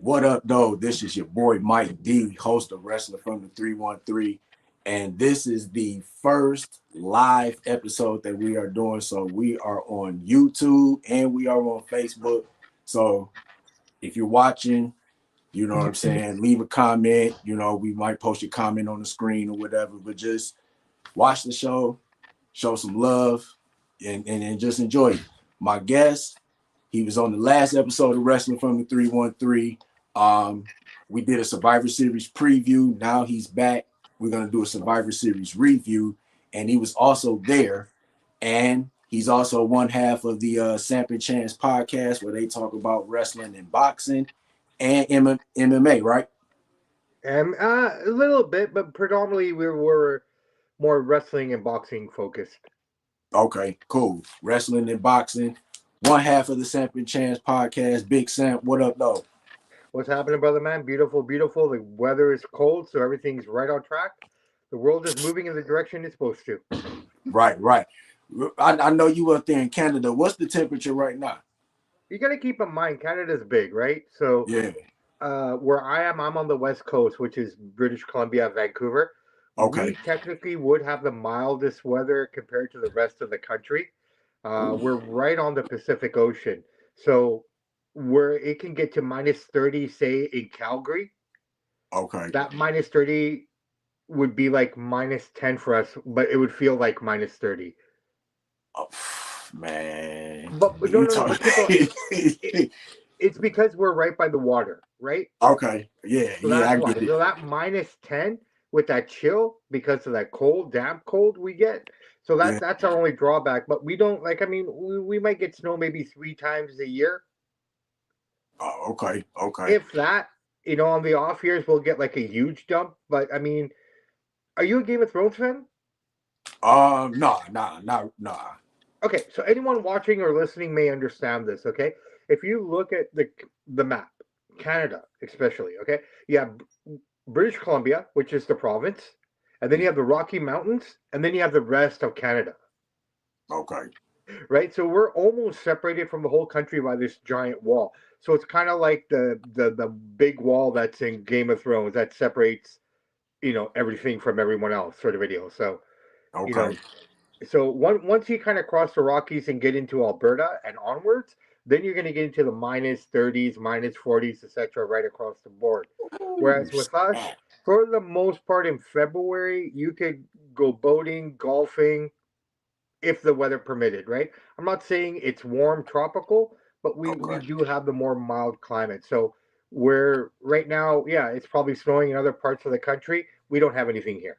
What up, though? This is your boy Mike D, host of Wrestler from the 313. And this is the first live episode that we are doing. So we are on YouTube and we are on Facebook. So if you're watching, you know what I'm saying, leave a comment. You know, we might post your comment on the screen or whatever, but just watch the show, show some love, and just enjoy it. My guest, he was on the last episode of Wrestling from the 313. We did a Survivor Series preview. Now he's back. We're going to do a Survivor Series review. And he was also there. And he's also one half of the Samp and Chance podcast where they talk about wrestling and boxing and MMA, right? A little bit, but predominantly we were more wrestling and boxing focused. Okay, cool. Wrestling and boxing. One half of the Samp and Chance podcast. Big Samp, what up, though? What's happening, brother man? Beautiful, beautiful. The weather is cold, so everything's right on track. The world is moving in the direction it's supposed to. Right. I know you up there in Canada. What's the temperature right now? You got to keep in mind, Canada's big, right? So, yeah. Where I am, I'm on the west coast, which is British Columbia, Vancouver. Okay. We technically would have the mildest weather compared to the rest of the country. We're right on the Pacific Ocean. So where it can get to minus 30, say in Calgary. Okay. That minus 30 would be like minus 10 for us, but it would feel like minus 30. Oh, man. But no, it's because we're right by the water, right? Okay. Yeah. So I get it. So that minus 10 with that chill because of that cold, damp cold we get. So that's our only drawback. But we don't we might get snow maybe 3 times a year. Oh, okay. If that, on the off years we'll get like a huge dump. But I mean, are you a Game of Thrones fan? Nah. Okay, so anyone watching or listening may understand this, okay? If you look at the map, Canada especially, okay? You have British Columbia, which is the province, and then you have the Rocky Mountains, and then you have the rest of Canada. Okay. Right? So we're almost separated from the whole country by this giant wall. So it's kind of like the big wall that's in Game of Thrones that separates, everything from everyone else sort of video. So, okay. So once you kind of cross the Rockies and get into Alberta and onwards, then you're going to get into the minus 30s, minus 40s, etc., right across the board. Whereas with us, for the most part in February, you could go boating, golfing, if the weather permitted, right? I'm not saying it's warm tropical, but we do have the more mild climate. So we're right now, it's probably snowing in other parts of the country. We don't have anything here.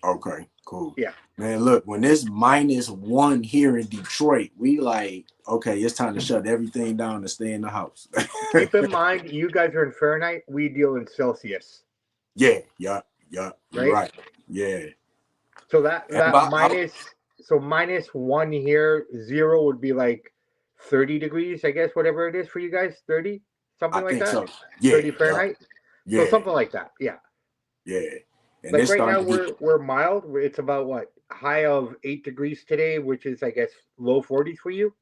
Okay, cool. Yeah. Man, look, when it's -1 here in Detroit, we like, okay, it's time to shut everything down and stay in the house. Keep in mind, you guys are in Fahrenheit. We deal in Celsius. Yeah. Right. Yeah. So -1 here, 0 would be like 30 degrees, I guess, whatever it is for you guys, 30, something like that. So. Yeah. 30 Fahrenheit. Yeah. So something like that. Yeah. Yeah. And like right now we're mild. It's about what, high of 8 degrees today, which is I guess low 40s for you.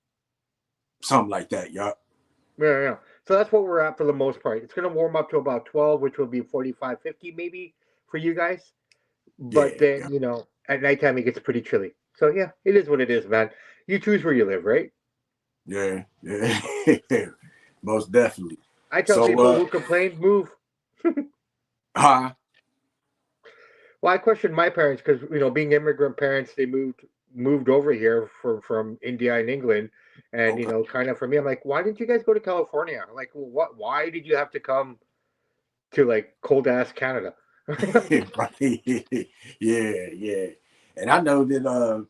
Something like that. Yeah. Yeah. So that's what we're at for the most part. It's going to warm up to about 12, which will be 45, 50 maybe for you guys. But then, at nighttime it gets pretty chilly. So yeah, it is what it is, man. You choose where you live, right? Yeah. Most definitely. I tell people who complain, move. Huh? Well, I questioned my parents because being immigrant parents, they moved over here from India and England, and kind of for me, I'm like, why didn't you guys go to California? I'm like, well, what? Why did you have to come to like cold ass Canada? Right. Yeah. And I know that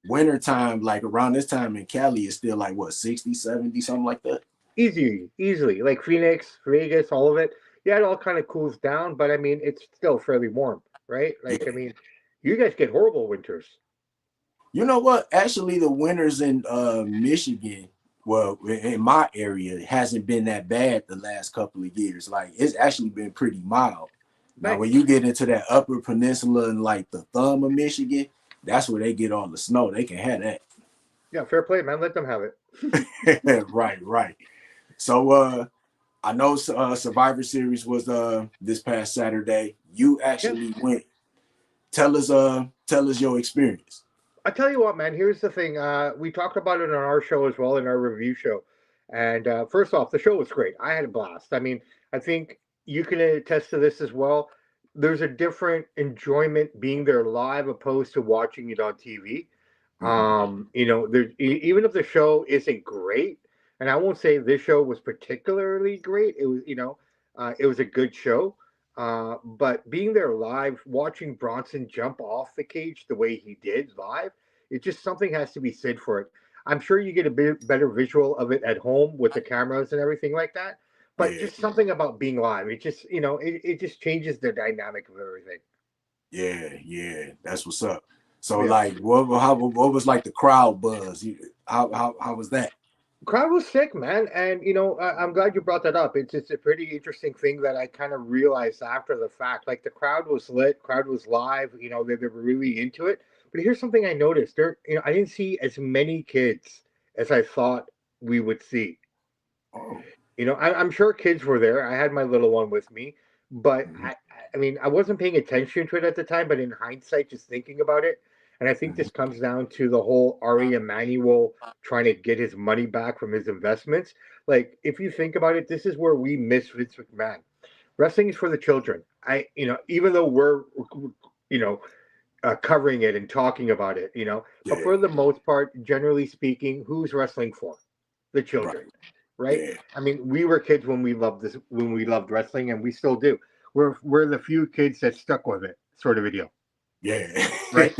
wintertime, like around this time in Cali, is still like what, 60, 70, something like that? Easily. Like Phoenix, Vegas, all of it. Yeah, it all kind of cools down, but I mean, it's still fairly warm, right? Like, yeah. I mean, you guys get horrible winters. You know what? Actually, the winters in Michigan, well, in my area, it hasn't been that bad the last couple of years. Like, it's actually been pretty mild. Now, nice. When you get into that upper peninsula and like the thumb of Michigan, that's where they get all the snow. They can have that. Yeah, fair play, man. Let them have it. Right. So, I know Survivor Series was this past Saturday. You actually went. Tell us your experience. I tell you what, man. Here's the thing. We talked about it on our show as well, in our review show. And first off, the show was great. I had a blast. I mean, I think you can attest to this as well. There's a different enjoyment being there live opposed to watching it on TV. You know, even if the show isn't great, and I won't say this show was particularly great. It was, you know, it was a good show. But being there live, watching Bronson jump off the cage the way he did live, it just something has to be said for it. I'm sure you get a bit better visual of it at home with the cameras and everything like that. But Yeah, just something about being live, it just, you know, it just changes the dynamic of everything. yeah. That's what's up. So Yeah. like, what was like the crowd buzz? How was that? Crowd was sick, man, and you know I'm glad you brought that up. It's just a pretty interesting thing that I kind of realized after the fact. Like the crowd was lit, crowd was live. You know they were really into it. But here's something I noticed: there, you know, I didn't see as many kids as I thought we would see. Oh, You know, I'm sure kids were there. I had my little one with me, but mhm, I mean, I wasn't paying attention to it at the time. But in hindsight, just thinking about it, and I think mhm. this comes down to the whole Ari Emanuel trying to get his money back from his investments. Like, if you think about it, this is where we miss Vince McMahon. Wrestling is for the children. You know, even though we're, you know, covering it and talking about it, you know, but Yeah, for the most part, generally speaking, who's wrestling for? The right. children, right? Yeah, I mean, we were kids when we loved this, when we loved wrestling, and we still do. We're the few kids that stuck with it, sort of a deal, yeah, right?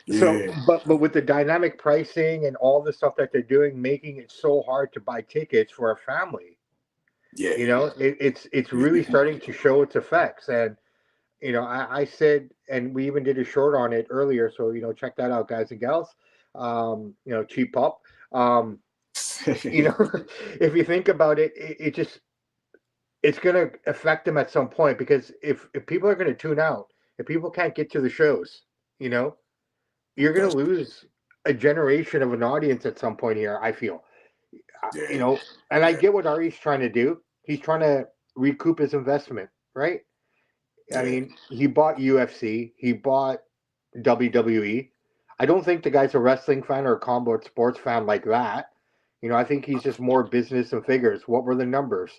So, yeah, but with the dynamic pricing and all the stuff that they're doing, making it so hard to buy tickets for a family, yeah, you know, it's really yeah. starting to show its effects. And you know, I said, and we even did a short on it earlier. So, you know, check that out, guys and gals. You know, cheap pop. Um, you know, if you think about it, it just, it's going to affect them at some point because if people are going to tune out, if people can't get to the shows, you know, you're going That's to lose a generation of an audience at some point here, I feel. You yeah, know, and I yeah, get what Ari's trying to do. He's trying to recoup his investment, right? I yeah. mean, he bought UFC, he bought WWE. I don't think the guy's a wrestling fan or a combat sports fan like that. You know, I think he's just more business and figures. What were the numbers?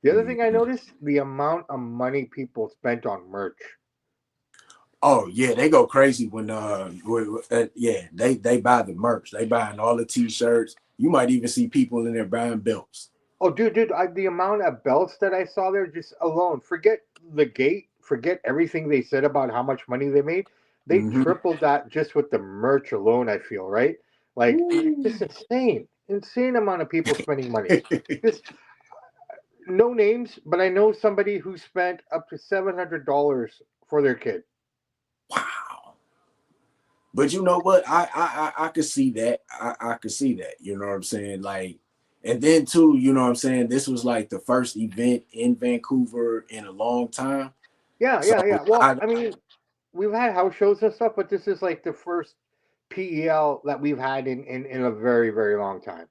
The other thing I Mhm. noticed, the amount of money people spent on merch. Oh yeah, they go crazy when yeah, they buy the merch. They buying all the t-shirts. You might even see people in there buying belts. Oh, dude, the amount of belts that I saw there just alone. Forget the gate. Forget everything they said about how much money they made. They Mm-hmm. tripled that just with the merch alone. I feel right. Like just insane amount of people spending money. Just no names, but I know somebody who spent up to $700 for their kid. Wow. But you know what? I could see that. I could see that. You know what I'm saying? Like, and then too, you know what I'm saying? This was like the first event in Vancouver in a long time. Yeah, So yeah, yeah. Well, I I mean, we've had house shows and stuff, but this is like the first PEL that we've had in a very, very long time,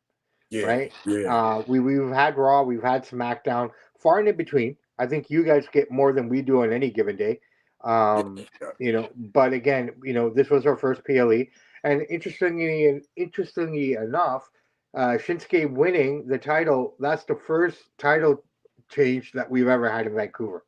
yeah, right? yeah, We've had Raw, we've had SmackDown, far and in between. I think you guys get more than we do on any given day. Um, yeah. you know, but again, you know, this was our first PLE, and interestingly enough, Shinsuke winning the title, that's the first title change that we've ever had in Vancouver.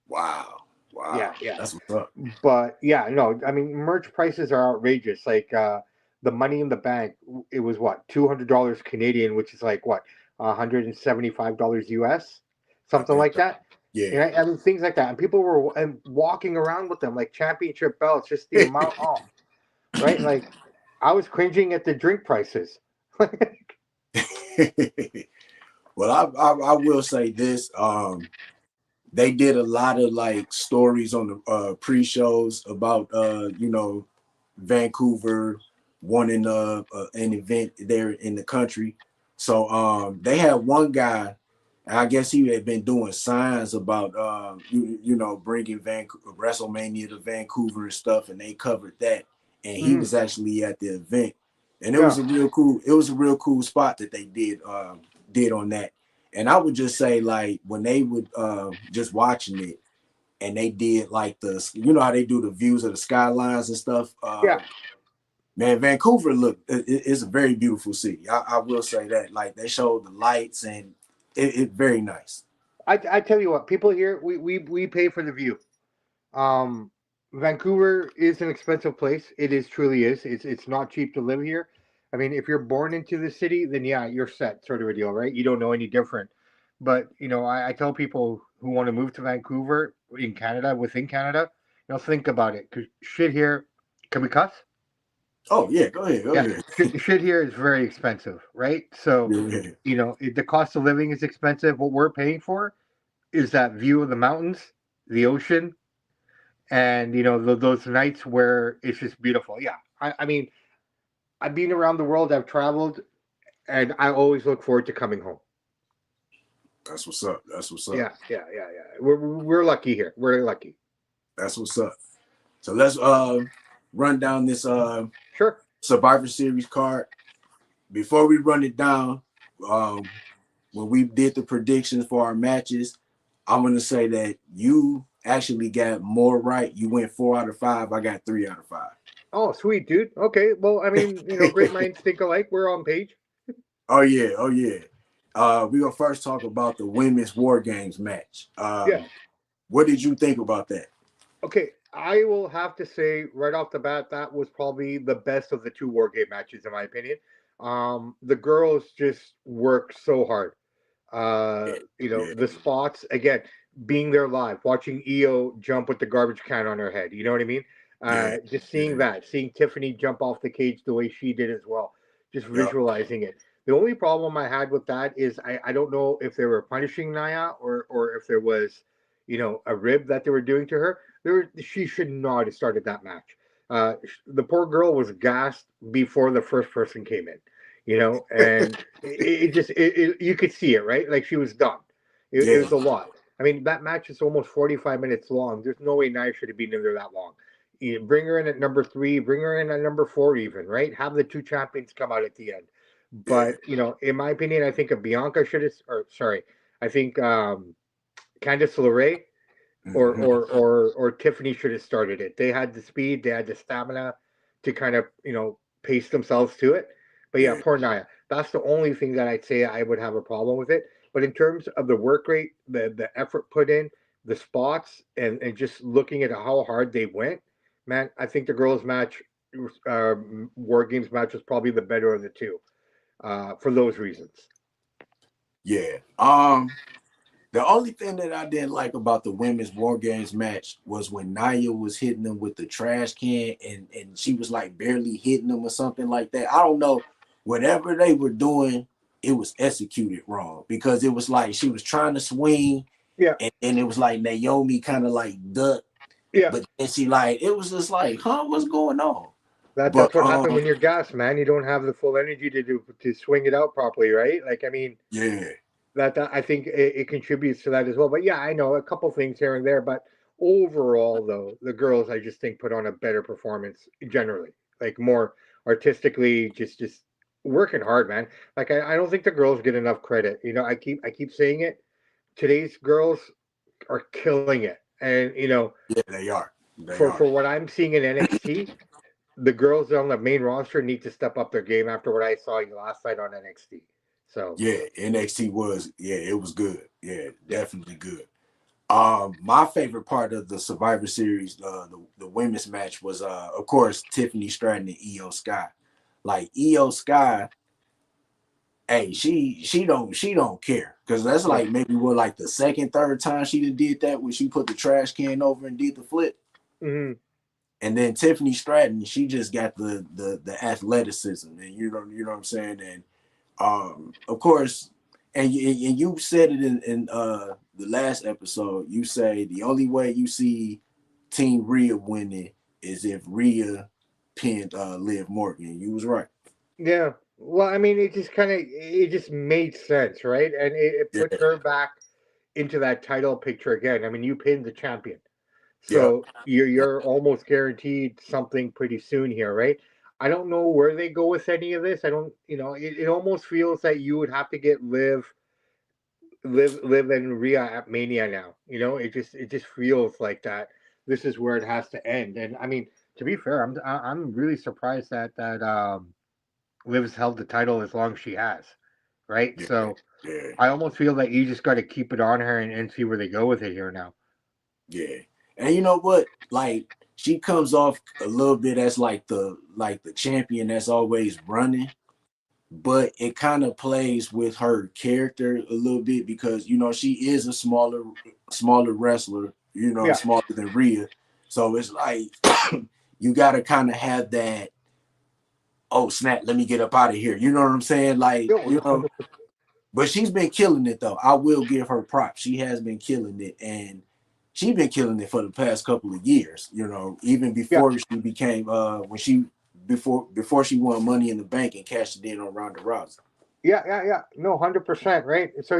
Wow. Yeah, Wow. yeah. That's what's up. But yeah, no, I mean merch prices are outrageous. Like the money in the bank, it was what, $200 Canadian, which is like what, $175 US, I something think like so. that. Yeah. You know, I mean things like that, and people were and walking around with them like championship belts. Just the amount off, right? Like I was cringing at the drink prices. Well, I will say this. They did a lot of like stories on the pre-shows about you know, Vancouver wanting an event there in the country. So they had one guy, and I guess he had been doing signs about you know, bringing WrestleMania to Vancouver and stuff, and they covered that. And he Mm, was actually at the event, and yeah. it was a real cool spot that they did on that. And I would just say, like, when they would just watching it and they did like how they do the views of the skylines and stuff. Yeah, Man, Vancouver it's a very beautiful city. I will say that. Like, they showed the lights and it very nice. I tell you what, people here we pay for the view. Um, Vancouver is an expensive place. It is truly is. It's not cheap to live here. I mean, if you're born into the city, then yeah, you're set, sort of a deal, right? You don't know any different. But I tell people who want to move to Vancouver in Canada, within Canada, think about it, because shit here, can we cuss? Oh yeah, go ahead, go Yeah, ahead. shit here is very expensive, right? So, Yeah, the cost of living is expensive. What we're paying for is that view of the mountains, the ocean, and those nights where it's just beautiful. Yeah, I mean, I've been around the world, I've traveled, and I always look forward to coming home. that's what's up. That's what's up. Yeah. We're lucky here. We're lucky. That's what's up. So let's run down this Sure. Survivor Series card. Before we run it down, um, when we did the predictions for our matches, I'm gonna say that you actually got more right. You went 4 out of 5. I got 3 out of 5. Oh, sweet, dude. Okay. Well, I mean, great minds think alike. We're on page. Oh yeah, oh yeah. We're gonna first talk about the women's War Games match. Yeah. What did you think about that? Okay. I will have to say right off the bat that was probably the best of the two war game matches, in my opinion. The girls just worked so hard. Yeah, The yeah, spots again, being there live, watching Io jump with the garbage can on her head. You know what I mean? yeah, Just seeing yeah, that, seeing Tiffany jump off the cage the way she did as well, just yeah, visualizing it. The only problem I had with that is I don't know if they were punishing Naya or if there was, a rib that they were doing to her. She should not have started that match. The poor girl was gassed before the first person came in, and you could see it, right? Like she was done. It yeah, was a lot. I mean, that match is almost 45 minutes long. There's no way Nia should have been in there that long. You bring her in at number 3, bring her in at number 4, even, right? Have the two champions come out at the end. yeah. But in my opinion, I think a Bianca should have, or sorry, I think Candice LeRae Mm-hmm. or Tiffany should have started it. They had the speed, they had the stamina to kind of pace themselves to it. But yeah, Yeah, poor Naya. That's the only thing that I'd say I would have a problem with it. But in terms of the work rate, the effort put in, the spots, and just looking at how hard they went, man, I think the girls' match, uh, War Games match, was probably the better of the two, for those reasons. yeah. The only thing that I didn't like about the women's War Games match was when Nia was hitting them with the trash can and she was like barely hitting them or something like that. I don't know. Whatever they were doing, it was executed wrong because it was like she was trying to swing Yeah, and it was like Naomi kind of like ducked, yeah. but then she like it was just like, huh, what's going on? But That's what happened when you're gassed, man. You don't have the full energy to swing it out properly, right? Like, I mean, yeah, that I think it contributes to that as well. But yeah, I know a couple things here and there, but overall, though, the girls I just think put on a better performance generally, like more artistically, just working hard, man. Like I don't think the girls get enough credit. I keep saying it. Today's girls are killing it, and yeah, they are. They for are. what I'm seeing in NXT, the girls on the main roster need to step up their game after what I saw last night on NXT. So Yeah, NXT was, yeah, it was good. Yeah, yeah. definitely good. My favorite part of the Survivor Series, the women's match was, of course, Tiffany Stratton and Io Sky. Like Io Sky, hey, she don't care because that's No. like maybe what like the second, third time she did that when she put the trash can over and did the flip. Hmm. And then Tiffany Stratton, she just got the athleticism, and you know what I'm saying. And of course, and you said it in the last episode. You say the only way you see Team Rhea winning is if Rhea pinned Liv Morgan. You was right. Yeah. Well, I mean, it just made sense, right? And it Yeah, puts her back into that title picture again. I mean, you pinned the champion, yeah, so you're almost guaranteed something pretty soon here, right? I don't know where they go with any of this. I don't, it almost feels that you would have to get Liv Liv and Rhea at Mania now. It just feels like that. This is where it has to end. And I mean, to be fair, I'm really surprised that Liv's held the title as long as she has, right? Yeah, So yeah, I almost feel that you just got to keep it on her and see where they go with it here now. yeah. And you know what? Like she comes off a little bit as like the champion that's always running, but it kind of plays with her character a little bit because she is a smaller wrestler, Yeah, smaller than Rhea. So it's like you got to kind of have that, oh snap, let me get up out of here. You know what I'm saying? Like, no, no. but she's been killing it though. I will give her props. She has been killing it, and she's been killing it for the past couple of years. Even Yeah, before she became when she before she won Money in the Bank and cashed it in on Ronda Rousey. yeah. No, 100%, right? So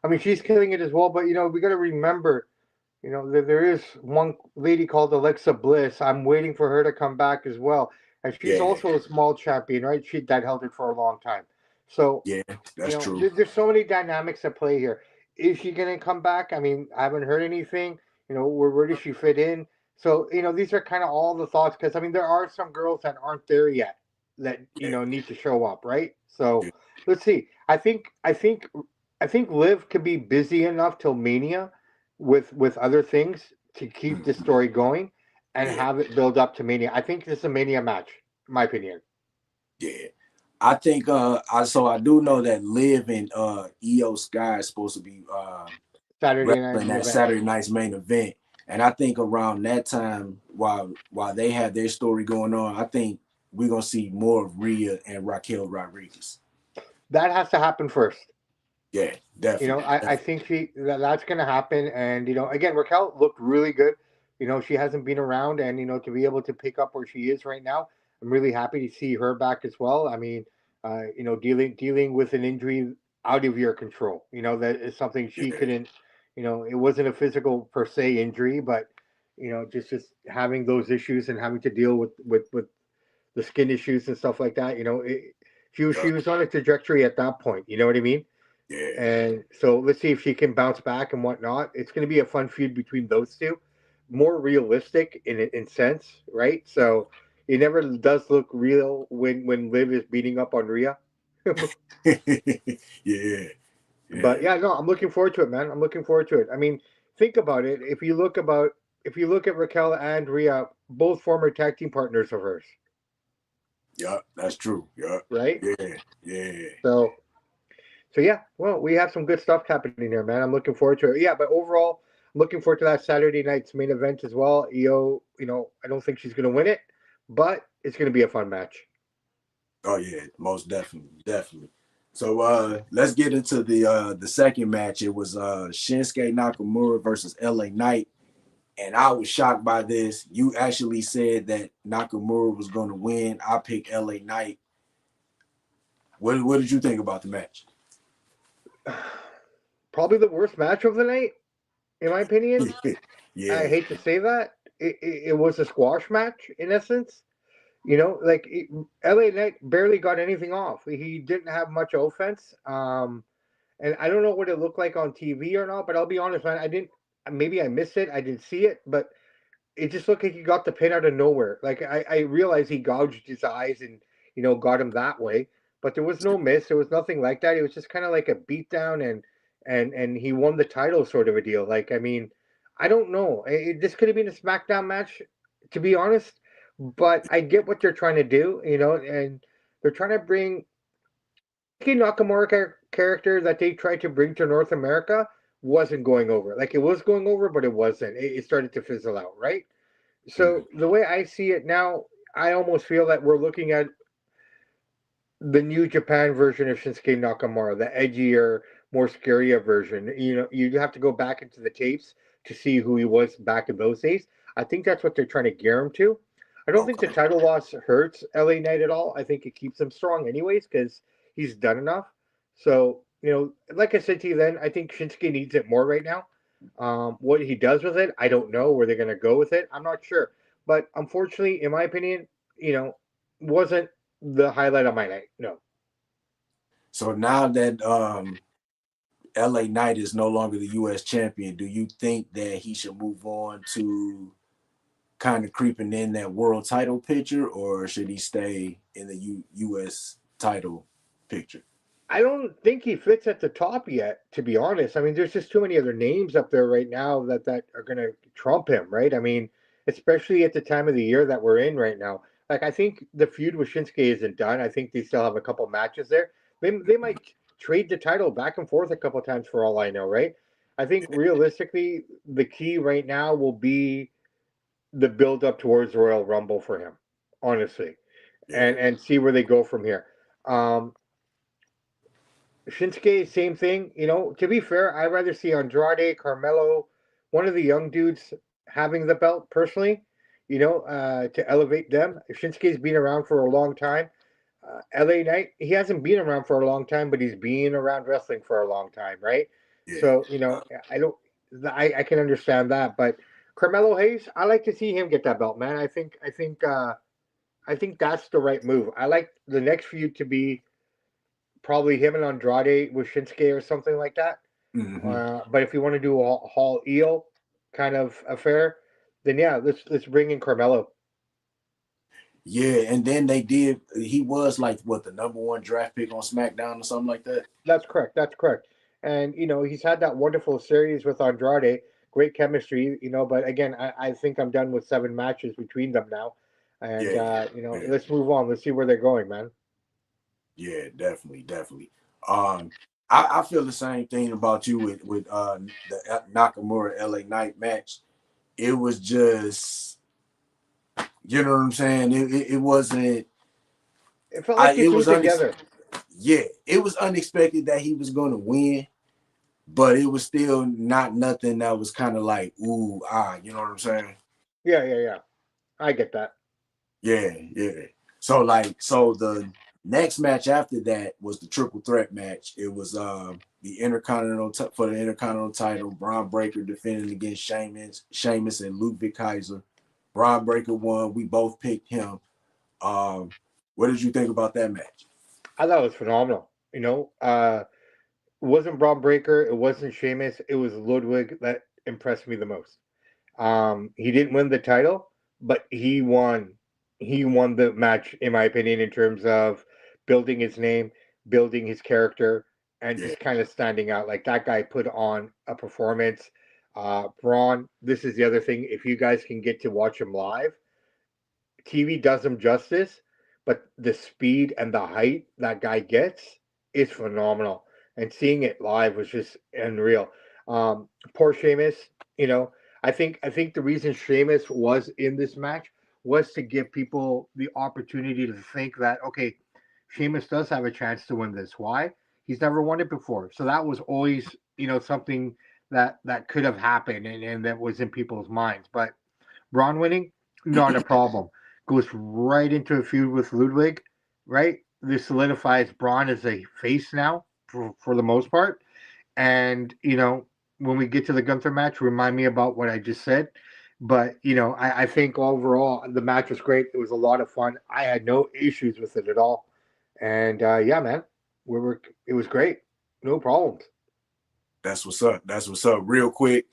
I mean, she's killing it as well. But we got to remember, there is one lady called Alexa Bliss. I'm waiting for her to come back as well, and she's Yeah, also a small champion, right? She that held it for a long time. So yeah, that's true. there's so many dynamics at play here. Is she going to come back? I mean, I haven't heard anything. Where does she fit in? So these are kind of all the thoughts because I mean, there are some girls that aren't there yet that Yeah, need to show up, right? So yeah, let's see. I think Liv could be busy enough till Mania with other things to keep the mhm, story going and yeah, have it build up to Mania. I think this is a Mania match, in my opinion. yeah. I think I do know that Liv and Io Sky is supposed to be Saturday night wrestling main that event. Saturday night's main event. And I think around that time, while they have their story going on, I think we're gonna see more of Rhea and Raquel Rodriguez. That has to happen first. Yeah, definitely, I definitely. think that's going to happen. And again, Raquel looked really good. She hasn't been around, and to be able to pick up where she is right now, I'm really happy to see her back as well. I mean, dealing with an injury out of your control. That is something she Yeah, couldn't. It wasn't a physical per se injury, but just having those issues and having to deal with the skin issues and stuff like that. She yeah, was on a trajectory at that point. You know what I mean? yeah. And so let's see if she can bounce back and whatnot. It's going to be a fun feud between those two, more realistic in sense, right? So it never does look real when Liv is beating up on Rhea. Yeah, But yeah, yeah, no, I'm looking forward to it, man. I'm looking forward to it. I mean, think about it. If you look at Raquel and Rhea, both former tag team partners of hers, yeah. That's true. Yeah, right? yeah, yeah. So yeah, well, we have some good stuff happening there, man. I'm looking forward to it. Yeah, but overall, I'm looking forward to that Saturday night's main event as well. Io, I don't think she's going to win it, but it's going to be a fun match. Oh yeah, most definitely, definitely. So let's get into the second match. It was Shinsuke Nakamura versus LA Knight. And I was shocked by this. You actually said that Nakamura was going to win. I picked LA Knight. What did you think about the match? Probably the worst match of the night, in my opinion. I Yeah, hate to say that. It was a squash match in essence. Like LA Knight barely got anything off. He didn't have much offense. And I don't know what it looked like on TV or not, but I'll be honest, man, I didn't. Maybe I missed it. I didn't see it, but it just looked like he got the pin out of nowhere. Like I realized he gouged his eyes and got him that way, but there was no miss. There was nothing like that. It was just kind of like a beatdown, and he won the title sort of a deal. Like I mean, I don't know. This could have been a SmackDown match, to be honest. But I get what they're trying to do, and they're trying to bring Shinsuke Nakamura character that they tried to bring to North America wasn't going over. Like it was going over, but it wasn't. It started to fizzle out, right? mhm, So the way I see it now, I almost feel that we're looking at the New Japan version of Shinsuke Nakamura, the edgier, more scarier version. You have to go back into the tapes to see who he was back in those days. I think that's what they're trying to gear him to. I don't think the okay. title loss hurts LA Knight at all. I think it keeps him strong, anyways, because he's done enough. So, like I said to you then, I think Shinsuke needs it more right now. What he does with it, I don't know. Where they're going to go with it, I'm not sure. But unfortunately, in my opinion, wasn't the highlight of my night. No. So now that LA Knight is no longer the U.S. champion, do you think that he should move on to kind of creeping in that world title picture, or should he stay in the U.S. title picture? I don't think he fits at the top yet, to be honest. I mean, there's just too many other names up there right now that are going to trump him, right? I mean, especially at the time of the year that we're in right now. Like, I think the feud with Shinsuke isn't done. I think they still have a couple matches there. They might trade the title back and forth a couple times for all I know, right? I think realistically, the key right now will be the build up towards the Royal Rumble for him, honestly, Yeah. and see where they go from here. Um, Shinsuke, same thing. You know, to be fair, I'd rather see Andrade, Carmelo, one of the young dudes having the belt personally, to elevate them. Shinsuke's been around for a long time. LA Knight, he hasn't been around for a long time, but he's been around wrestling for a long time, right? Yeah. So, I don't, I can understand that. But Carmelo Hayes, I like to see him get that belt, man. I think that's the right move. I like the next feud to be probably him and Andrade with Shinsuke or something like that. Mm-hmm. But if you want to do a Hall Eel kind of affair, then yeah, let's bring in Carmelo. Yeah, and then they did. He was like what, the number one draft pick on SmackDown or something like that. That's correct. That's correct. And he's had that wonderful series with Andrade, great chemistry. But again, I think I'm done with 7 matches between them now, and Yeah, yeah, let's move on. Let's see where they're going, man. yeah, definitely, definitely. Um, I feel the same thing about you with the Nakamura LA Knight match. It was just, you know what I'm saying. It wasn't. It felt like they It threw was together. yeah, it was unexpected that he was going to win, but it was still not nothing that was kind of like ooh you know what I'm saying. Yeah, yeah, yeah. I get that. Yeah, yeah. So the next match after that was the triple threat match. It was the for the Intercontinental title. Braun Breaker defending against Sheamus and Ludwig Kaiser. Braun Breaker won. We both picked him. Um, what did you think about that match? I thought it was phenomenal. It wasn't Braun Breaker. It wasn't Sheamus. It was Ludwig that impressed me the most. He didn't win the title, but he won. He won the match, in my opinion, in terms of building his name, building his character, and Yeah, just kind of standing out. Like that guy put on a performance. Braun, this is the other thing. If you guys can get to watch him live, TV does him justice, but the speed and the height that guy gets is phenomenal. And seeing it live was just unreal. Poor Sheamus, you know, I think the reason Sheamus was in this match was to give people the opportunity to think that okay, Sheamus does have a chance to win this. Why? He's never won it before. So that was always, something that could have happened and that was in people's minds. But Braun winning, not a problem. Goes right into a feud with Ludwig, right? This solidifies Braun as a face now for the most part. And, when we get to the Gunther match, remind me about what I just said. But, I think overall the match was great. It was a lot of fun. I had no issues with it at all. And yeah, man, it was great. No problems. that's what's up. That's what's up. Real quick,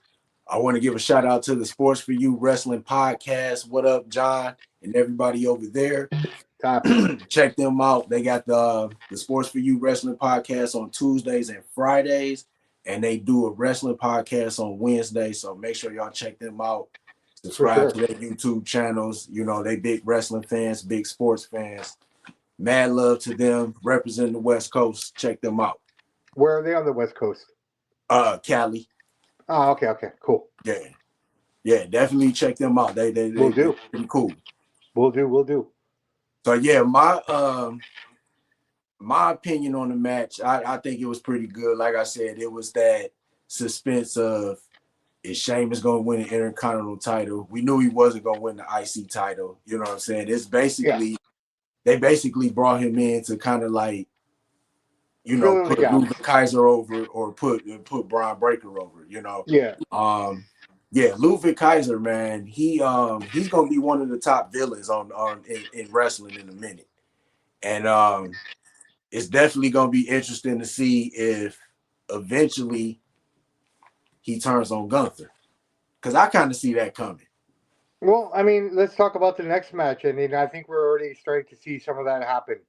I want to give a shout out to the Sports for You Wrestling Podcast. What up, John, and everybody over there? Top. Check them out. They got the Sports for You Wrestling Podcast on Tuesdays and Fridays, and they do a wrestling podcast on Wednesday. So make sure y'all check them out. For Subscribe sure. to their YouTube channels. They big wrestling fans, big sports fans. Mad love to them. Representing the West Coast. Check them out. Where are they on the West Coast? Cali. Oh, okay, okay, cool. Yeah. Yeah, definitely check them out. They Will do. pretty cool. We'll do. We'll do. So yeah, my opinion on the match, I think it was pretty good. Like I said, it was that suspense of, is Sheamus going to win an Intercontinental title? We knew he wasn't going to win the IC title. You know what I'm saying? It's basically, they basically brought him in to kind of like, put Ludwig Kaiser over or put Braun Breaker over, Yeah. Yeah, Ludwig Kaiser, man, he's gonna be one of the top villains in wrestling in a minute. And it's definitely gonna be interesting to see if eventually he turns on Gunther. Because I kind of see that coming. Well, I mean, let's talk about the next match. I mean, I think we're already starting to see some of that happen.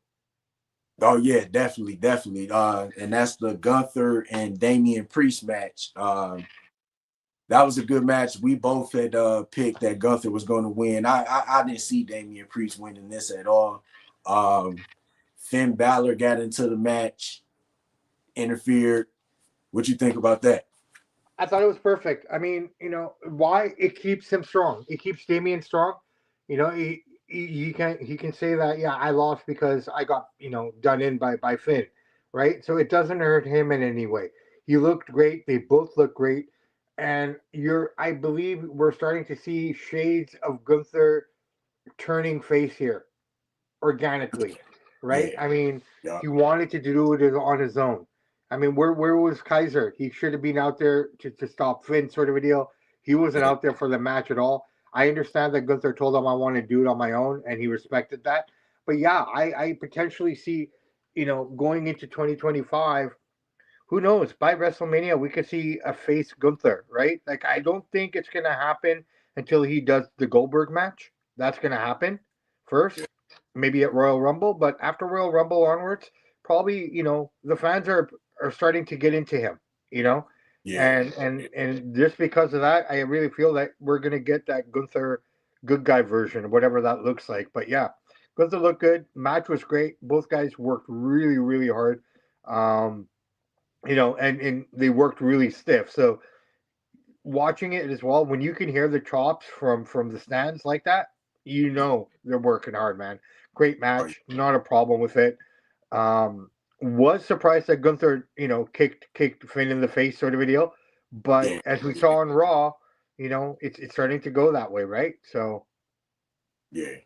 Oh yeah, definitely. And that's the Gunther and Damian Priest match. That was a good match. We both had picked that Gunther was going to win. I didn't see Damian Priest winning this at all. Finn Balor got into the match, interfered. What you think about that? I thought it was perfect. I mean, why it keeps him strong. It keeps Damian strong. He can say that, yeah, I lost because I got done in by Finn, right? So it doesn't hurt him in any way. He looked great. They both look great, and I believe we're starting to see shades of Gunther turning face here organically, right? Yeah, I mean, yeah, he wanted to do it on his own. I mean, where was Kaiser? He should have been out there to stop Finn, sort of a deal. He wasn't yeah, out there for the match at all. I understand that Gunther told him I want to do it on my own, and he respected that. But yeah, I potentially see, going into 2025. Who knows? By WrestleMania, we could see a face Gunther, right? Like, I don't think it's gonna happen until he does the Goldberg match. That's gonna happen first, maybe at Royal Rumble, but after Royal Rumble onwards, probably the fans are starting to get into him, you know, yeah. and just because of that, I really feel that we're gonna get that Gunther good guy version, whatever that looks like. But yeah, Gunther looked good. Match was great. Both guys worked really, really hard. Um, and they worked really stiff. So watching it as well, when you can hear the chops from the stands like that, they're working hard, man. Great Oh, match, not a problem with it. Um, was surprised that Gunther, kicked Finn in the face, sort of a deal. But yeah, as we saw on Raw, it's starting to go that way, right? So yeah.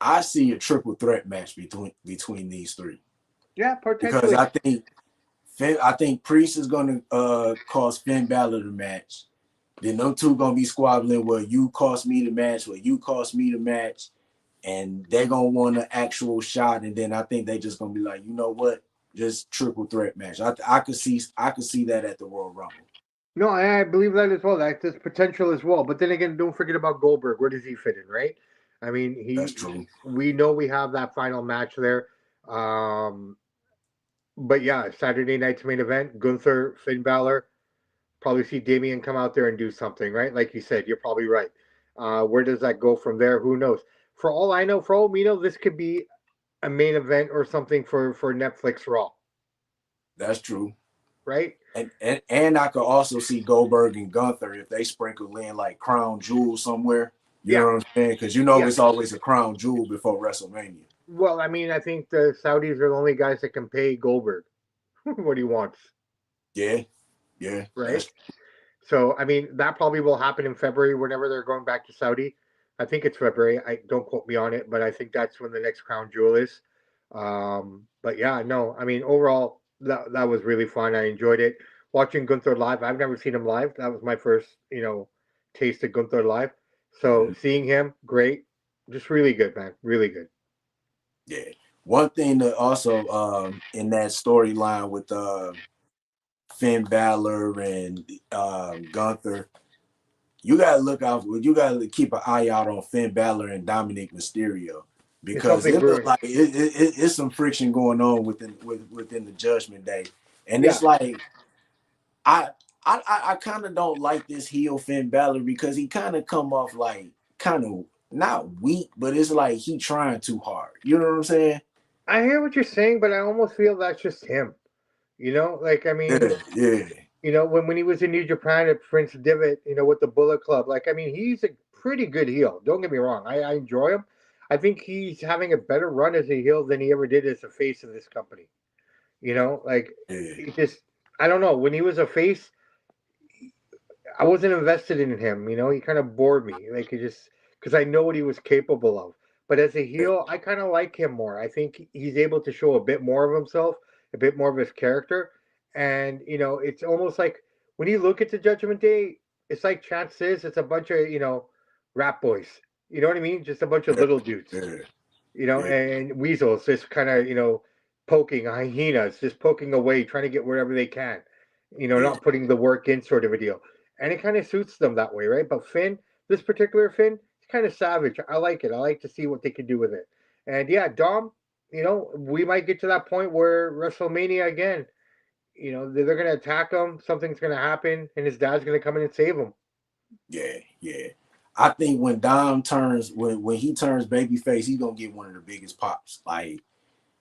I see a triple threat match between these three yeah, because potentially. I think Priest is going to cost Finn Balor the match. Then them two gonna be squabbling. Well, you cost me the match. Well, you cost me the match, and they're gonna want an actual shot. And then I think they just gonna be like, you know what? Just triple threat match. I could see that at the Royal Rumble. No, I believe that as well. That's potential as well. But then again, don't forget about Goldberg. Where does he fit in, right? I mean, That's true. we know we have that final match there. Um, but yeah, Saturday night's main event, Gunther, Finn Balor. Probably see Damian come out there and do something, right? Like you said, you're probably right. Where does that go from there? Who knows? For all I know, for all we know, this could be a main event or something for Netflix Raw, That's true. right? And I could also see Goldberg and Gunther if they sprinkle in like crown jewel somewhere. You know Yeah, what I'm saying? Because yeah. it's always a crown jewel before WrestleMania. Well, I mean, I think the Saudis are the only guys that can pay Goldberg what he wants, Yeah, yeah. right? So, I mean, that probably will happen in February whenever they're going back to Saudi. I think it's February. I don't quote me on it, but I think that's when the next crown jewel is. But yeah, no, I mean, overall, that was really fun. I enjoyed it. Watching Gunther live, I've never seen him live. That was my first, taste of Gunther live. So Mhm. seeing him, great, just really good, man, really good. Yeah. One thing that also in that storyline with Finn Balor and Gunther, you gotta look out. You gotta keep an eye out on Finn Balor and Dominic Mysterio There's because something it looked brewing. like it's some friction going on within the Judgment Day, and Yeah, it's like I I kind of don't like this heel Finn Balor because he kind of come off like kind of not weak, but it's like he trying too hard. You know what I'm saying? I hear what you're saying, but I almost feel that's just him. Like I Yeah, mean, yeah, when he was in New Japan at Prince Devitt, with the Bullet Club, like I mean, he's a pretty good heel. Don't get me wrong, I enjoy him. I think he's having a better run as a heel than he ever did as a face of this company. Like yeah, he just, I don't know. When he was a face, I wasn't invested in him. He kind of bored me. Like he just because I know what he was capable of. But as a heel, I kind of like him more. I think he's able to show a bit more of himself, a bit more of his character, and it's almost like when you look at the Judgment Day, it's like Chance says, it's a bunch of rap boys. You know what I mean? Just a bunch of yeah, little dudes. yeah, yeah. And weasels just kind of poking hyenas, just poking away, trying to get wherever they can Yeah. not putting the work in, sort of a deal. And it kind of suits them that way, right? But Finn, this particular Finn, it's kind of savage. I like it. I like to see what they can do with it. And yeah, Dom, we might get to that point where WrestleMania again, they're going to attack him, something's going to happen, and his dad's going to come in and save him. Yeah, yeah. I think when Dom turns when he turns babyface, he's gonna get one of the biggest pops. Like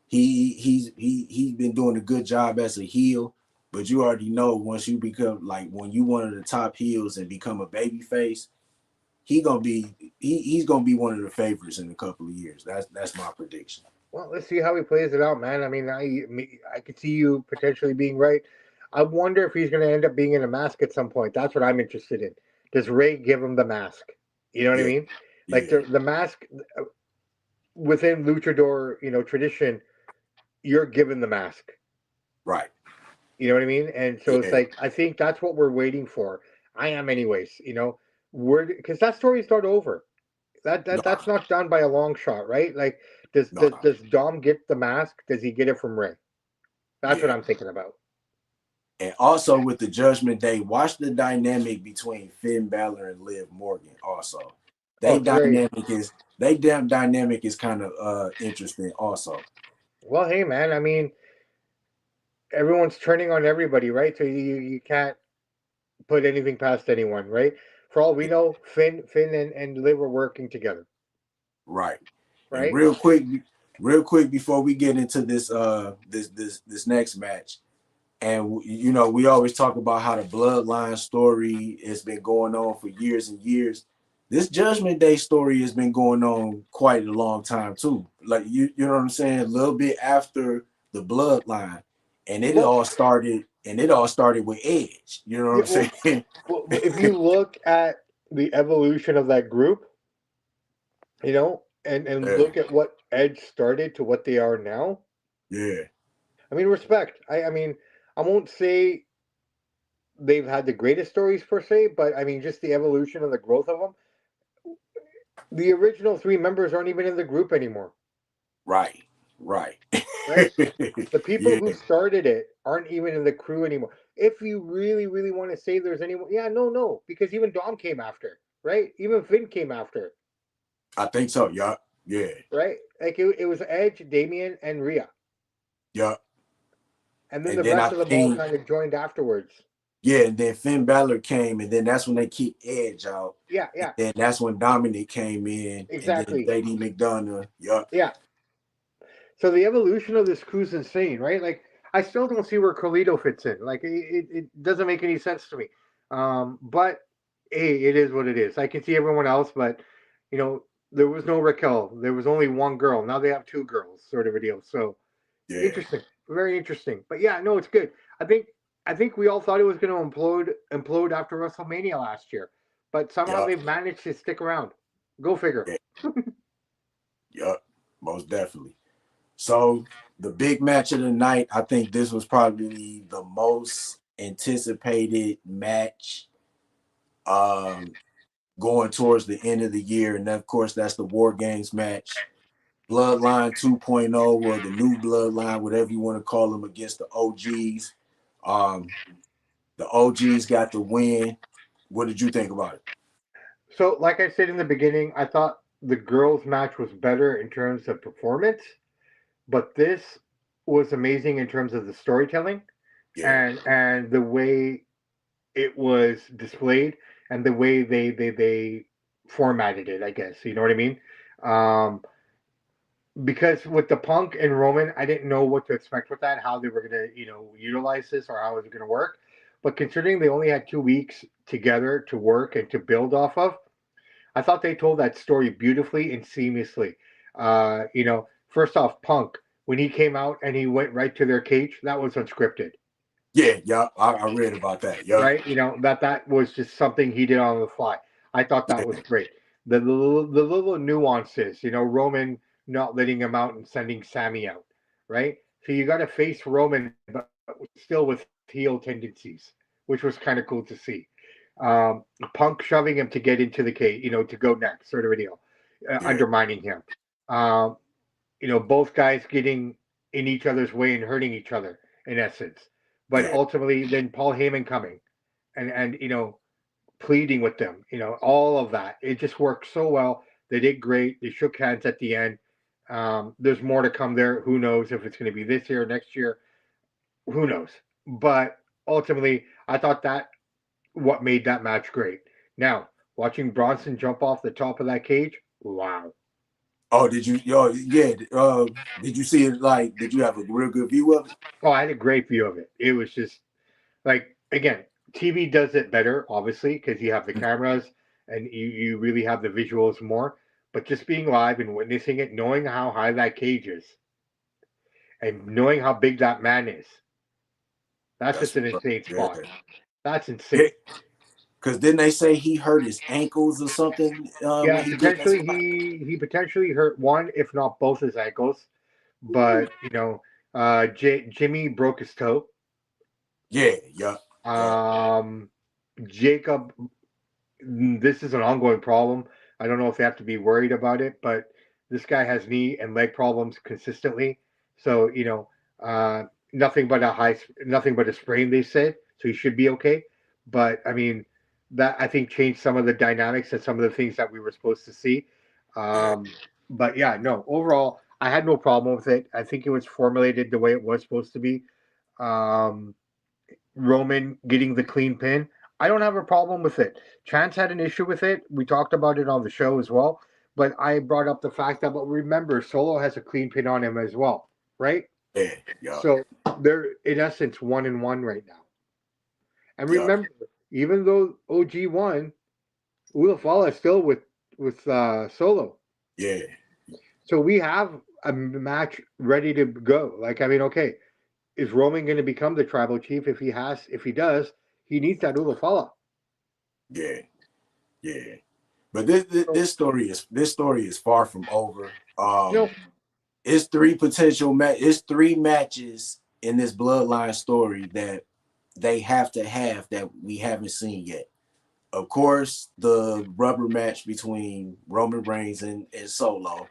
he's been doing a good job as a heel, but you already know once you become like when you one of the top heels and become a babyface, he's gonna be one of the favorites in a couple of years. That's my prediction. Well, let's see how he plays it out, man. I mean, I could see you potentially being right. I wonder if he's going to end up being in a mask at some point. That's what I'm interested in. Does Ray give him the mask? You know what I Yeah, mean? Like yeah, the mask within luchador, tradition, you're given the mask. right. You know what I mean? And so it's Yeah, like I think that's what we're waiting for. I am, anyways. We're because that story's not over. no, That's not done by a long shot, right? Like, does no, does, does Dom get the mask? Does he get it from Ray? That's what yeah. I'm thinking about. And also with the Judgment Day, watch the dynamic between Finn Balor and Liv Morgan. Also, Oh, they it's very dynamic is they damn dynamic is kind of interesting. Also, well. Hey, man. I mean, everyone's turning on everybody, right? So you can't put anything past anyone, right? For all we know, Finn and Liv are working together, right. And right? real quick before we get into this next match, and we always talk about how the bloodline story has been going on for years and years. This Judgment Day story has been going on quite a long time too. Like you know what I'm saying? A little bit after the bloodline, and it Well, all started. And it all started with Edge. You know yeah, what I'm saying? well, if you look at the evolution of that group, and Yeah, look at what Edge started to what they are now. yeah, I mean, respect. I mean, I won't say they've had the greatest stories per se, but I mean, just the evolution and the growth of them. The original three members aren't even in the group anymore, right, right. right? The people Yeah, who started it aren't even in the crew anymore. If you really, really want to say there's anyone, yeah, no, because even Dom came after, right? Even Finn came after, I think so. Yeah, yeah, right? Like it was Edge, Damien, and Rhea, yeah. and then And the then rest I of them all think kind of joined afterwards. yeah, and then Finn Balor came, and then that's when they kicked Edge out. Yeah, And yeah, then that's when Dominic came in, and then exactly. JD McDonough. Yup. Yeah. So the evolution of this crew's insane, right? Like I still don't see where Carlito fits in. Like it doesn't make any sense to me. But hey, it is what it is. I can see everyone else, but there was no Raquel. There was only one girl. Now they have two girls, sort of a deal. So Yeah. interesting, very interesting. But yeah, no, it's good. I think we all thought it was going to implode after WrestleMania last year, but somehow Yup. they've managed to stick around. Go figure. Yeah. Yup. Most definitely. So the big match of the night, I think this was probably the most anticipated match um going towards the end of the year. And of course, that's the War Games match. Bloodline 2.0 or the new Bloodline, whatever you want to call them, against the OGs. Um, the OGs got the win. What did you think about it? So, like I said in the beginning, I thought the girls' match was better in terms of performance, but this was amazing in terms of the storytelling Yeah, and the way it was displayed and the way they formatted it. I guess you know what I mean. Um, because with the Punk and Roman, I didn't know what to expect with that, how they were gonna utilize this or how it was gonna work. But considering they only had 2 weeks together to work and to build off of, I thought they told that story beautifully and seamlessly. First off, Punk, when he came out and he went right to their cage, that was unscripted, yeah. I read about that. Yeah, right? That was just something he did on the fly. I thought that was great. The little nuances, Roman not letting him out and sending Sammy out, right? So you got to face Roman, but still with heel tendencies, which was kind of cool to see. Punk shoving him to get into the cage, to go next, sort of a deal, yeah, undermining him. Um, both guys getting in each other's way and hurting each other in essence. but Yeah. ultimately then Paul Heyman coming and pleading with them, all of that. It just worked so well. They did great. They shook hands at the end. There's more to come there. Who knows if it's going to be this year, next year? Who knows? But ultimately, I thought that what made that match great. Now, watching Bronson jump off the top of that cage, wow. Oh, did you? Oh, yeah. Did you see it? Like, did you have a real good view of it? Oh, I had a great view of it. It was just like, again, TV does it better, obviously, because you have the cameras and you really have the visuals more. But just being live and witnessing it, knowing how high that cage is, and knowing how big that man is, that's That's just an insane yeah. spot. That's Yeah. insane. Because didn't they say he hurt his ankles or something Yeah, when he did that potentially spot? he potentially hurt one, if not both, his ankles. But Jimmy broke his toe. Yeah, yeah, yeah, Um, Jacob, this is an ongoing problem. I don't know if they have to be worried about it, but this guy has knee and leg problems consistently. So nothing but a sprain. They said so he should be okay. But I mean, that I think changed some of the dynamics and some of the things that we were supposed to see. yeah, Um, but yeah, no. Overall, I had no problem with it. I think it was formulated the way it was supposed to be. Um, Roman getting the clean pin. I don't have a problem with it. Chance had an issue with it. We talked about it on the show as well. But I brought up the fact that, but remember, Solo has a clean pin on him as well, right? yeah, yeah, So they're in essence 1-1 right now. And yeah, remember, even though OG won, Ulafala is still with Solo. yeah, So we have a match ready to go. Like, I mean, okay, is Roman going to become the tribal chief? If he does, he needs that Ulafala. yeah, yeah. But this story is far from over. No, It's three matches in this bloodline story that they have to have that we haven't seen yet. Of course, the rubber match between Roman Reigns and Solo.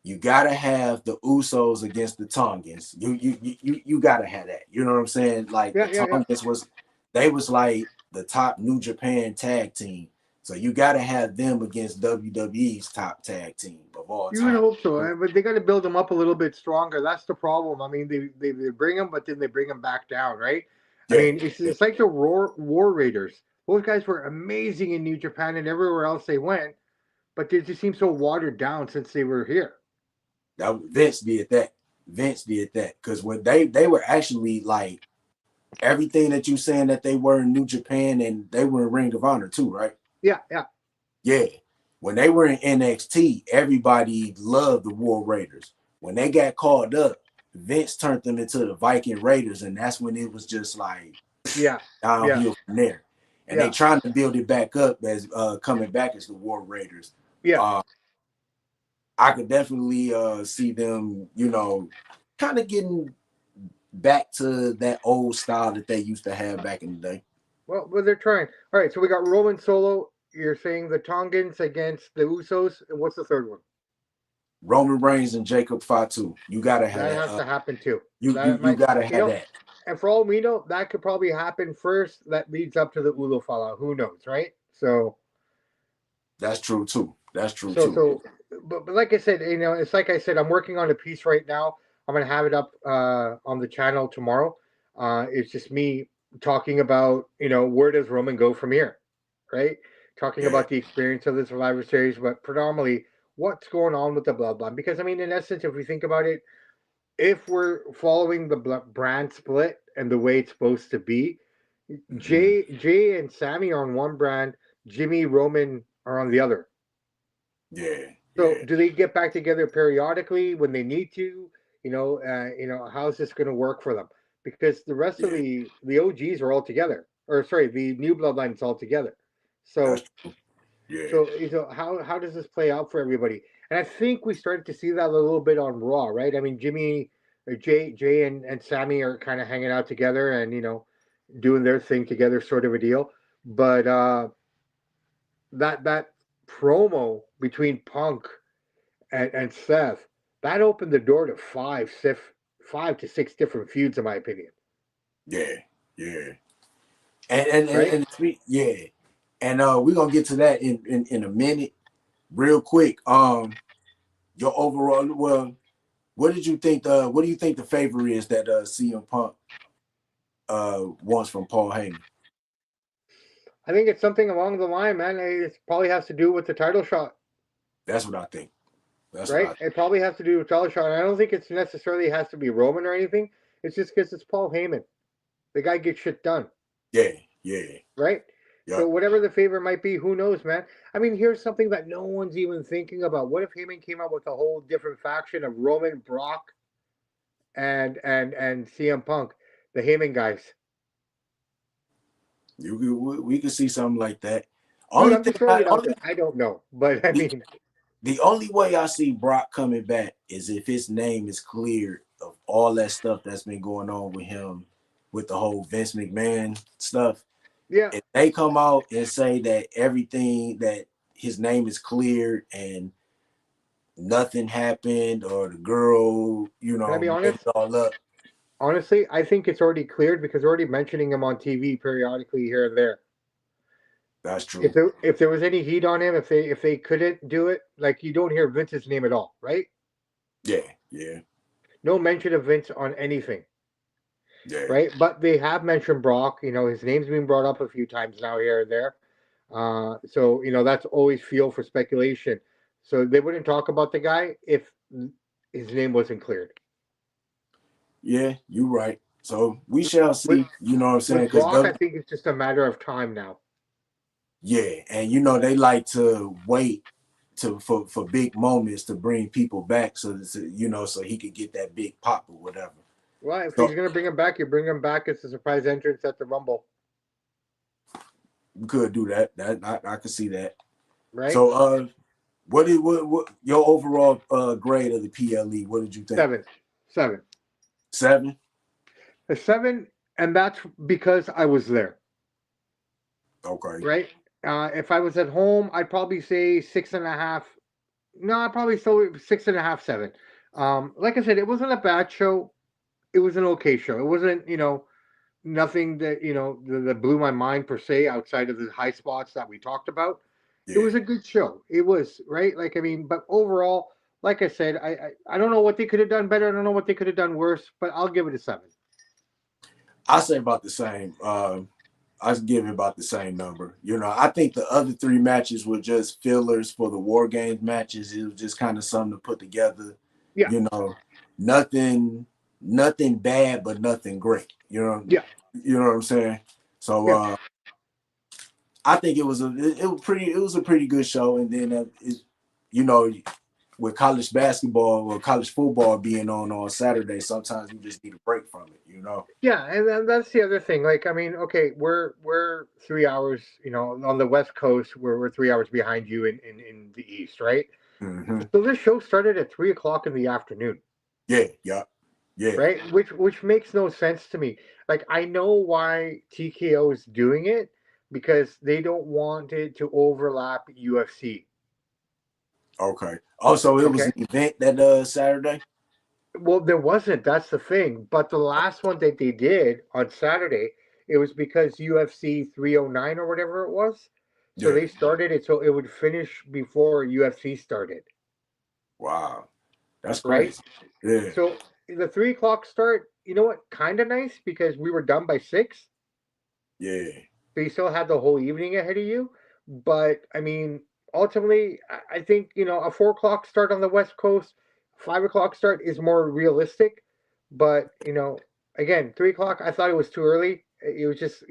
You gotta have the Usos against the Tongans. You gotta have that. You know what I'm saying? Like the yeah. Tongans was like the top New Japan tag team. So you gotta have them against WWE's top tag team of all You would time. hope so, but they got to build them up a little bit stronger. That's the problem. I mean, they bring them, but then they bring them back down, right? I Yeah, mean, it's like the War Raiders. Those guys were amazing in New Japan and everywhere else they went, but they just seem so watered down since they were here. that Vince did that. Vince did that because when they were actually like everything that you saying that they were in New Japan and they were in Ring of Honor too, right? Yeah, yeah, Yeah. When they were in NXT, everybody loved the War Raiders. When they got called up, Vince turned them into the Viking Raiders, and that's when it was just like yeah, yeah, downhill from there. And they yeah, trying to build it back up as coming back as the War Raiders. yeah. Uh, I could definitely see them, kind of getting back to that old style that they used to have back in the day. Well, they're trying. All right, so we got Roman Solo. You're saying the Tongans against the Usos, and what's the third one? Roman Reigns and Jacob Fatu. You gotta have That that. has to happen too. You That you might, gotta you have know, that. and for all we know, that could probably happen first. That leads up to the Ulufala. Who knows, right? That's true too. That's true So, too. so, but like I said, it's like I said, I'm working on a piece right now. I'm gonna have it up on the channel tomorrow. It's just me talking about, where does Roman go from here, right? Talking Yeah. about the experience of the Survivor Series, but predominantly what's going on with the Bloodline. Because I mean, in essence, if we think about it, if we're following the brand split and the way it's supposed to be, Mm-hmm. Jay and Sammy are on one brand, Jimmy Roman are on the other. Yeah. So Yeah. do they get back together periodically when they need to? How's this going to work for them? Because the rest of Yeah. the OGs are all together, or sorry, the new bloodline is all together. That's So true. Yeah. how does this play out for everybody? And I think we started to see that a little bit on Raw, right? I mean, Jay and Sammy are kind of hanging out together and doing their thing together, sort of a deal. But that promo between Punk and Seth, that opened the door to five to six different feuds, in my opinion. Yeah, yeah. And right? and yeah. And we're gonna get to that in a minute. Real quick. Your overall what did you think what do you think the favor is that CM Punk wants from Paul Heyman? I think it's something along the line, man. It probably has to do with the title shot, That's what I think. That's what right? I It probably has to do with title shot. And I don't think it's necessarily has to be Roman or anything. It's just because it's Paul Heyman. The guy gets shit done, yeah, yeah, right? So yep. whatever the favor might be, who knows, man? I mean, here's something that no one's even thinking about. What if Heyman came out with a whole different faction of Roman, Brock, and CM Punk, the Heyman guys? We could see something like that. Dude, Only I'm thing just throwing I it out there. I don't know, but I the, mean, the only way I see Brock coming back is if his name is cleared of all that stuff that's been going on with him with the whole Vince McMahon stuff. yeah. If they come out and say that everything that his name is cleared and nothing happened or the girl, Can I be made it honest? all up, Honestly, I think it's already cleared because they're already mentioning him on TV periodically here and there. that's If true. there was any heat on him, if they couldn't do it, like you don't hear Vince's name at all, right? Yeah, yeah, No mention of Vince on anything, yeah. right? But they have mentioned Brock. His name's been brought up a few times now here and there. So that's always fuel for speculation. So they wouldn't talk about the guy if his name wasn't cleared. Yeah, you're right. So we shall With see, you know what I'm saying? with Because Brock, I think it's just a matter of time now. yeah, and they like to wait for big moments to bring people back so that, so he could get that big pop or whatever. Well, if he's So gonna bring him back, you bring him back as a surprise entrance at the Rumble, we could do that. That I could see that. right? So what your overall grade of the PLE? What did you think? Seven, seven, 7? a seven, and that's because I was there, Okay. right? If I was at home, I'd probably say 6.5. No, I'd probably still 6.5, 7. Like I said, it wasn't a bad show. It was an okay show. It wasn't, nothing that that blew my mind per se outside of the high spots that we talked about. It Yeah. was a good show. It was right. Like I mean, but overall, like I said, I don't know what they could have done better. I don't know what they could have done worse. But I'll give it a 7. I say about the same. I give it about the same number. I think the other 3 matches were just fillers for the War Games matches. It was just kind of something to put together. Yeah, You know, nothing bad, but nothing great. yeah, You know what I'm saying? So yeah. I think it was a pretty good show. And then you know, with college basketball or college football being on Saturday, sometimes you just need a break from it. Yeah, and then that's the other thing. Like, I mean, okay, we're 3 hours, on the West Coast. We're 3 hours behind you in the East, right? Mm-hmm. So this show started at 3 o'clock in the afternoon, Yeah, yeah, yeah. right? Which makes no sense to me. Like, I know why TKO is doing it because they don't want it to overlap UFC. Okay. Also, it was Okay. an event that Saturday. Well, there wasn't. That's the thing. But the last one that they did on Saturday, it was because UFC 309 or whatever it was. So Yeah. they started it so it would finish before UFC started, Wow. That's right? crazy. Yeah. So the 3 o'clock start, you know what? Kind of nice because we were done by 6. Yeah. So you still had the whole evening ahead of you. But I mean, ultimately, I think, a 4 o'clock start on the West Coast, 5 o'clock start is more realistic. But, again, 3 o'clock, I thought it was too early. It was just,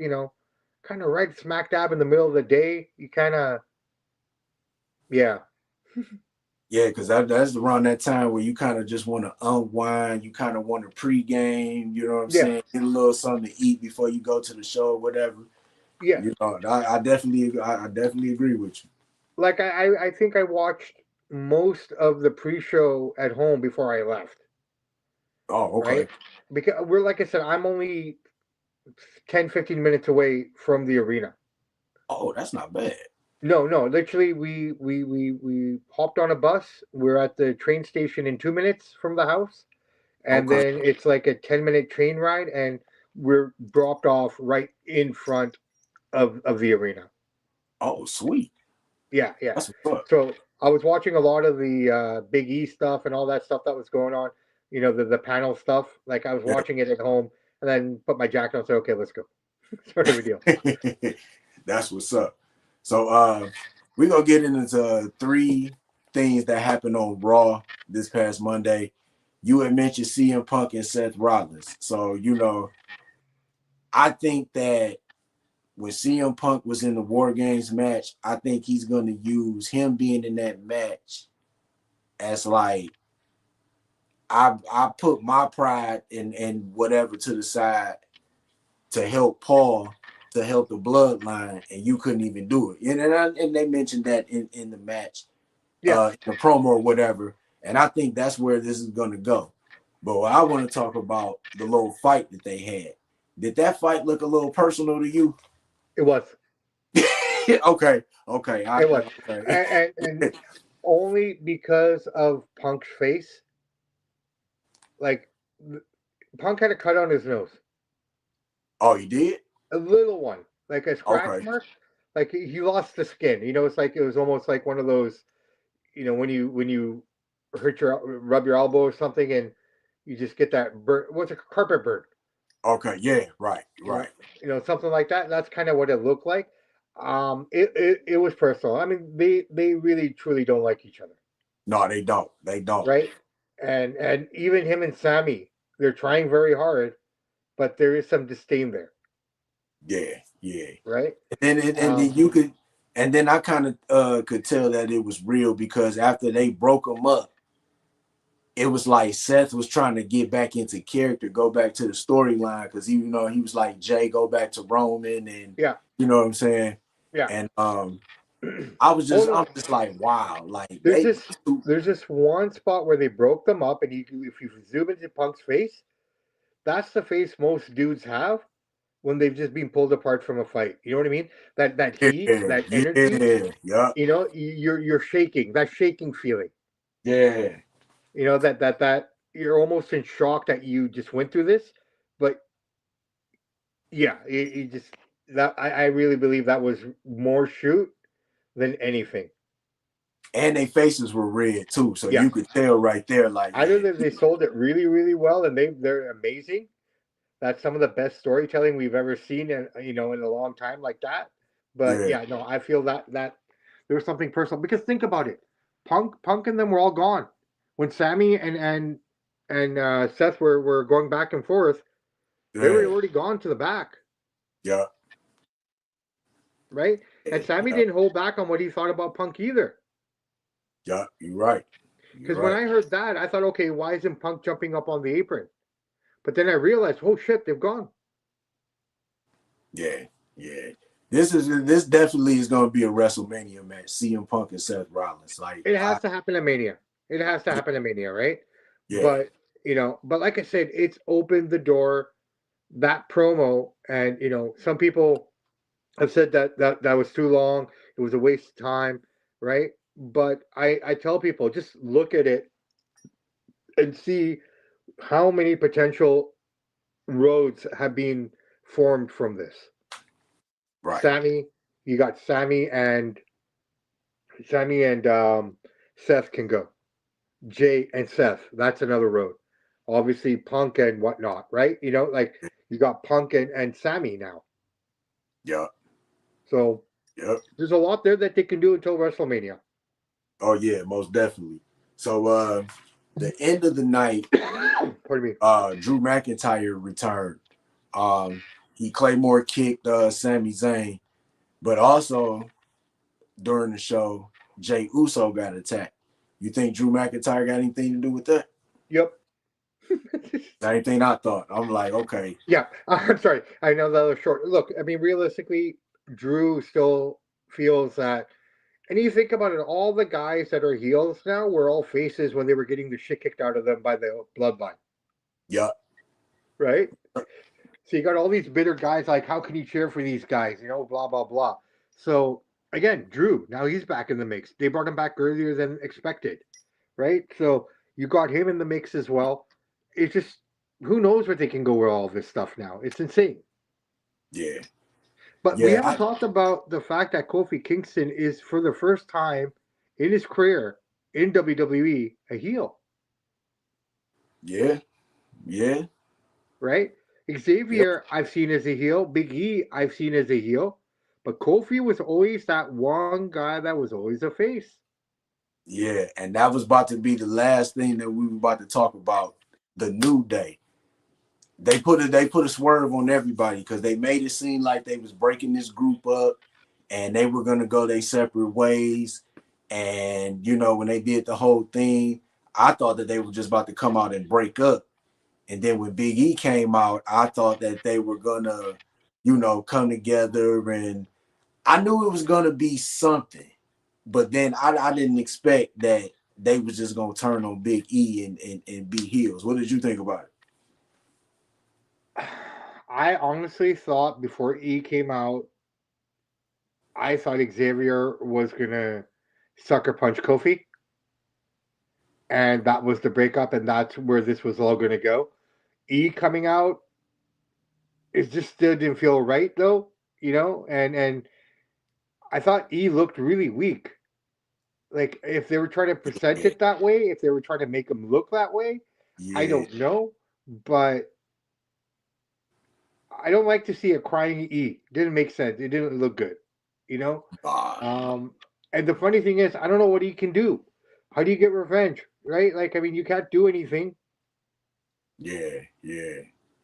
kind of right smack dab in the middle of the day. You kind of, yeah, Yeah, because that's around that time where you kind of just want to unwind. You kind of want to pregame. You know what I'm yeah, saying? Get a little something to eat before you go to the show or whatever. yeah. I definitely agree with you. Like, I think I watched most of the pre show at home before I left, Oh, right? okay. Because like I said, I'm only 10, 15 minutes away from the arena. Oh, that's not bad. No, no. Literally, we hopped on a bus. We're at the train station in 2 minutes from the house, and Okay. then it's like a 10-minute train ride. And were dropped off right in front of the arena. Oh, sweet. Yeah, yeah. That's what's up. So I was watching a lot of the Big E stuff and all that stuff that was going on. You know, the panel stuff. Like I was Yeah. watching it at home, and then put my jacket on and say, "Okay, let's go." Sort of a deal. That's what's up. So we're gonna get into 3 things that happened on Raw this past Monday. You had mentioned CM Punk and Seth Rollins. So, I think that when CM Punk was in the War Games match, I think he's gonna use him being in that match as like I put my pride and whatever to the side to help Paul, to help the bloodline, and you couldn't even do it. And they mentioned that in the match, Yeah, the promo or whatever. And I think that's where this is going to go. But what I want to talk about the little fight that they had. Did that fight look a little personal to you? it was. Okay, It was, okay. and only because of Punk's face. Like Punk had a cut on his nose, Oh, you did? a little one, like a scratch Okay, mark. Like he lost the skin. You know, it's like it was almost like one of those. You know, when you hurt your rub your elbow or something, and you just get that burn. What's a carpet burn? okay, yeah, right, You know, right. something like that. That's kind of what it looked like. It was personal. I mean, they really truly don't like each other, No, they don't. They don't. right? And even him and Sammy, they're trying very hard, but there is some disdain there, Yeah, yeah. right? And then you could, and then I kind of could tell that it was real because after they broke them up, it was like Seth was trying to get back into character, go back to the storyline because he was like Jay, go back to Roman, and Yeah, you know what I'm saying. yeah. And Oh no, I'm just like, wow, like there's they, this there's this one spot where they broke them up, and if you zoom into Punk's face, that's the face most dudes have when they've just been pulled apart from a fight. You know what I mean? That heat, yeah, that energy. yeah, yeah, You know, you're shaking. That shaking feeling. yeah. You know that you're almost in shock that you just went through this, but yeah, it just that I really believe that was more shoot than anything. And their faces were red too, so you Yes, could tell right there, like, either yeah, they sold it really really well and they're amazing. That's some of the best storytelling we've ever seen, in in a long time like that. But yeah, yeah, no, I feel that there was something personal because think about it, Punk and them were all gone when Sammy and Seth were going back and forth. They were yeah, already gone to the back, yeah, right? And Sammy yeah, didn't hold back on what he thought about Punk either. yeah. You're right. You're Because when right. I heard that, I thought, okay, why isn't Punk jumping up on the apron? But then I realized, oh shit, they've gone. Yeah, yeah. This definitely is going to be a WrestleMania match. CM Punk and Seth Rollins. Like, It has to happen at Mania. It has to happen at Mania, right? yeah, But but like I said, it's opened the door. That promo, and some people have said that was too long. It was a waste of time, right? But I tell people just look at it and see how many potential roads have been formed from this. right. Sammy, you got Sammy and Seth can go. Jay and Seth, that's another road. Obviously, Punk and whatnot, right? Like you got Punk and Sammy now. Yep, So yep. there's a lot there that they can do until WrestleMania. Oh yeah, most definitely. So the end of the night, Pardon me. Drew McIntyre returned. He Claymore kicked Sami Zayn, but also during the show, Jay Uso got attacked. You think Drew McIntyre got anything to do with that? Yep. Same thing I thought. I'm like, okay, Yeah. I'm sorry. I know that was short. Look, I mean, realistically, Drew still feels that. And you think about it, all the guys that are heels now were all faces when they were getting the shit kicked out of them by the bloodline, yep, right? So you got all these bitter guys like, how can you cheer for these guys? Blah, blah, blah. So again, Drew, now he's back in the mix. They brought him back earlier than expected, right? So you got him in the mix as well. It's just who knows where they can go with all this stuff now? It's insane. Yeah, But we yeah, haven't talked about the fact that Kofi Kingston is, for the first time in his career in WWE, a heel, yeah, yeah, right? yep, Xavier, I've seen as a heel. Big E, I've seen as a heel. But Kofi was always that one guy that was always a face. yeah. And that was about to be the last thing that we were about to talk about. The New Day. They put a swerve on everybody because they made it seem like they was breaking this group up and they were gonna go their separate ways. And when they did the whole thing, I thought that they were just about to come out and break up. And then when Big E came out, I thought that they were gonna, come together, and I knew it was gonna be something. But then I didn't expect that they was just gonna turn on Big E and be heels. What did you think about it? I honestly thought before E came out, I thought Xavier was gonna sucker punch Kofi, and that was the breakup, and that's where this was all gonna go. E coming out, it just still didn't feel right though, and I thought E looked really weak. Like if they were trying to present Yeah, it that way, if they were trying to make him look that way, I yeah. don't know, but I don't like to see a crying E. Didn't make sense. It didn't look good, you know. No. Um, and the funny thing is, I don't know what he can do. How do you get revenge, right? Like, I mean, you can't do anything. Yeah, yeah,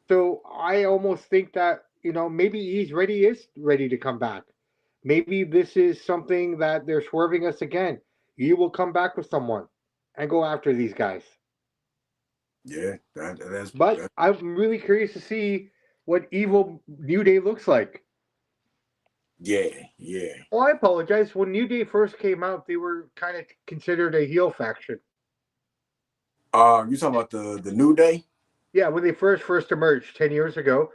So I almost think that maybe he's ready, is ready to come back. Maybe this is something that they're swerving us again. He will come back with someone and go after these guys. yeah. That's But that. I'm really curious to see what evil New Day looks like. Yeah, yeah. Oh, I apologize. When New Day first came out, they were kind of considered a heel faction. You talking about the New Day? Yeah, when they first emerged 10 years ago,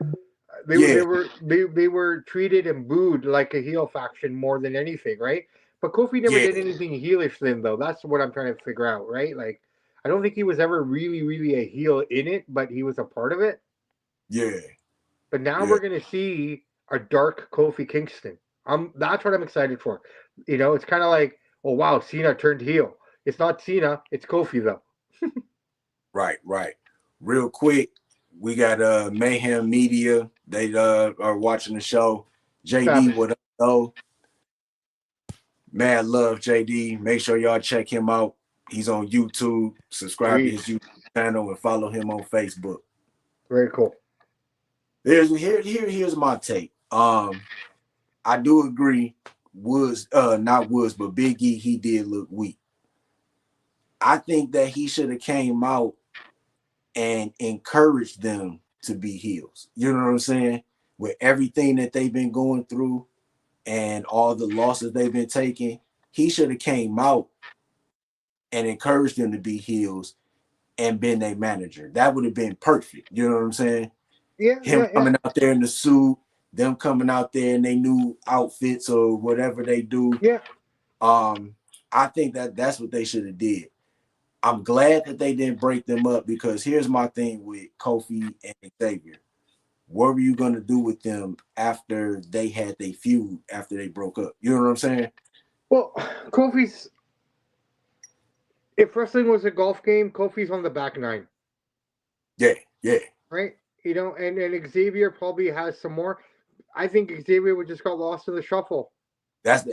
they were they Yeah, were they, they were treated and booed like a heel faction more than anything, right? But Kofi never yeah, did anything heelish then, though. That's what I'm trying to figure out, right? Like, I don't think he was ever really, really a heel in it, but he was a part of it. yeah, But now yeah. we're gonna see a dark Kofi Kingston. That's what I'm excited for. It's kind of like, oh wow, Cena turned heel. It's not Cena, it's Kofi though. Right, right. Real quick, we got Mayhem Media. They are watching the show. JD, Fabulous. what up, though? Mad love, JD. Make sure y'all check him out. He's on YouTube. Subscribe to Sweet. his YouTube channel and follow him on Facebook. Very cool. Here's my take. I do agree. Woods, not Woods, but Big E, he did look weak. I think that he should have came out and encouraged them to be heels. You know what I'm saying? With everything that they've been going through and all the losses they've been taking, he should have came out and encouraged them to be heels and been their manager. That would have been perfect. You know what I'm saying? Yeah, Him yeah, yeah. coming out there in the suit, them coming out there in their new outfits or whatever they do. Yeah. I think that that's what they should have did. I'm glad that they didn't break them up because here's my thing with Kofi and Xavier. What were you gonna do with them after they had their feud after they broke up? You know what I'm saying? Well, Kofi's, if wrestling was a golf game, Kofi's on the back nine, Yeah, yeah. right? And Xavier probably has some more. I think Xavier would just got lost in the shuffle. That's the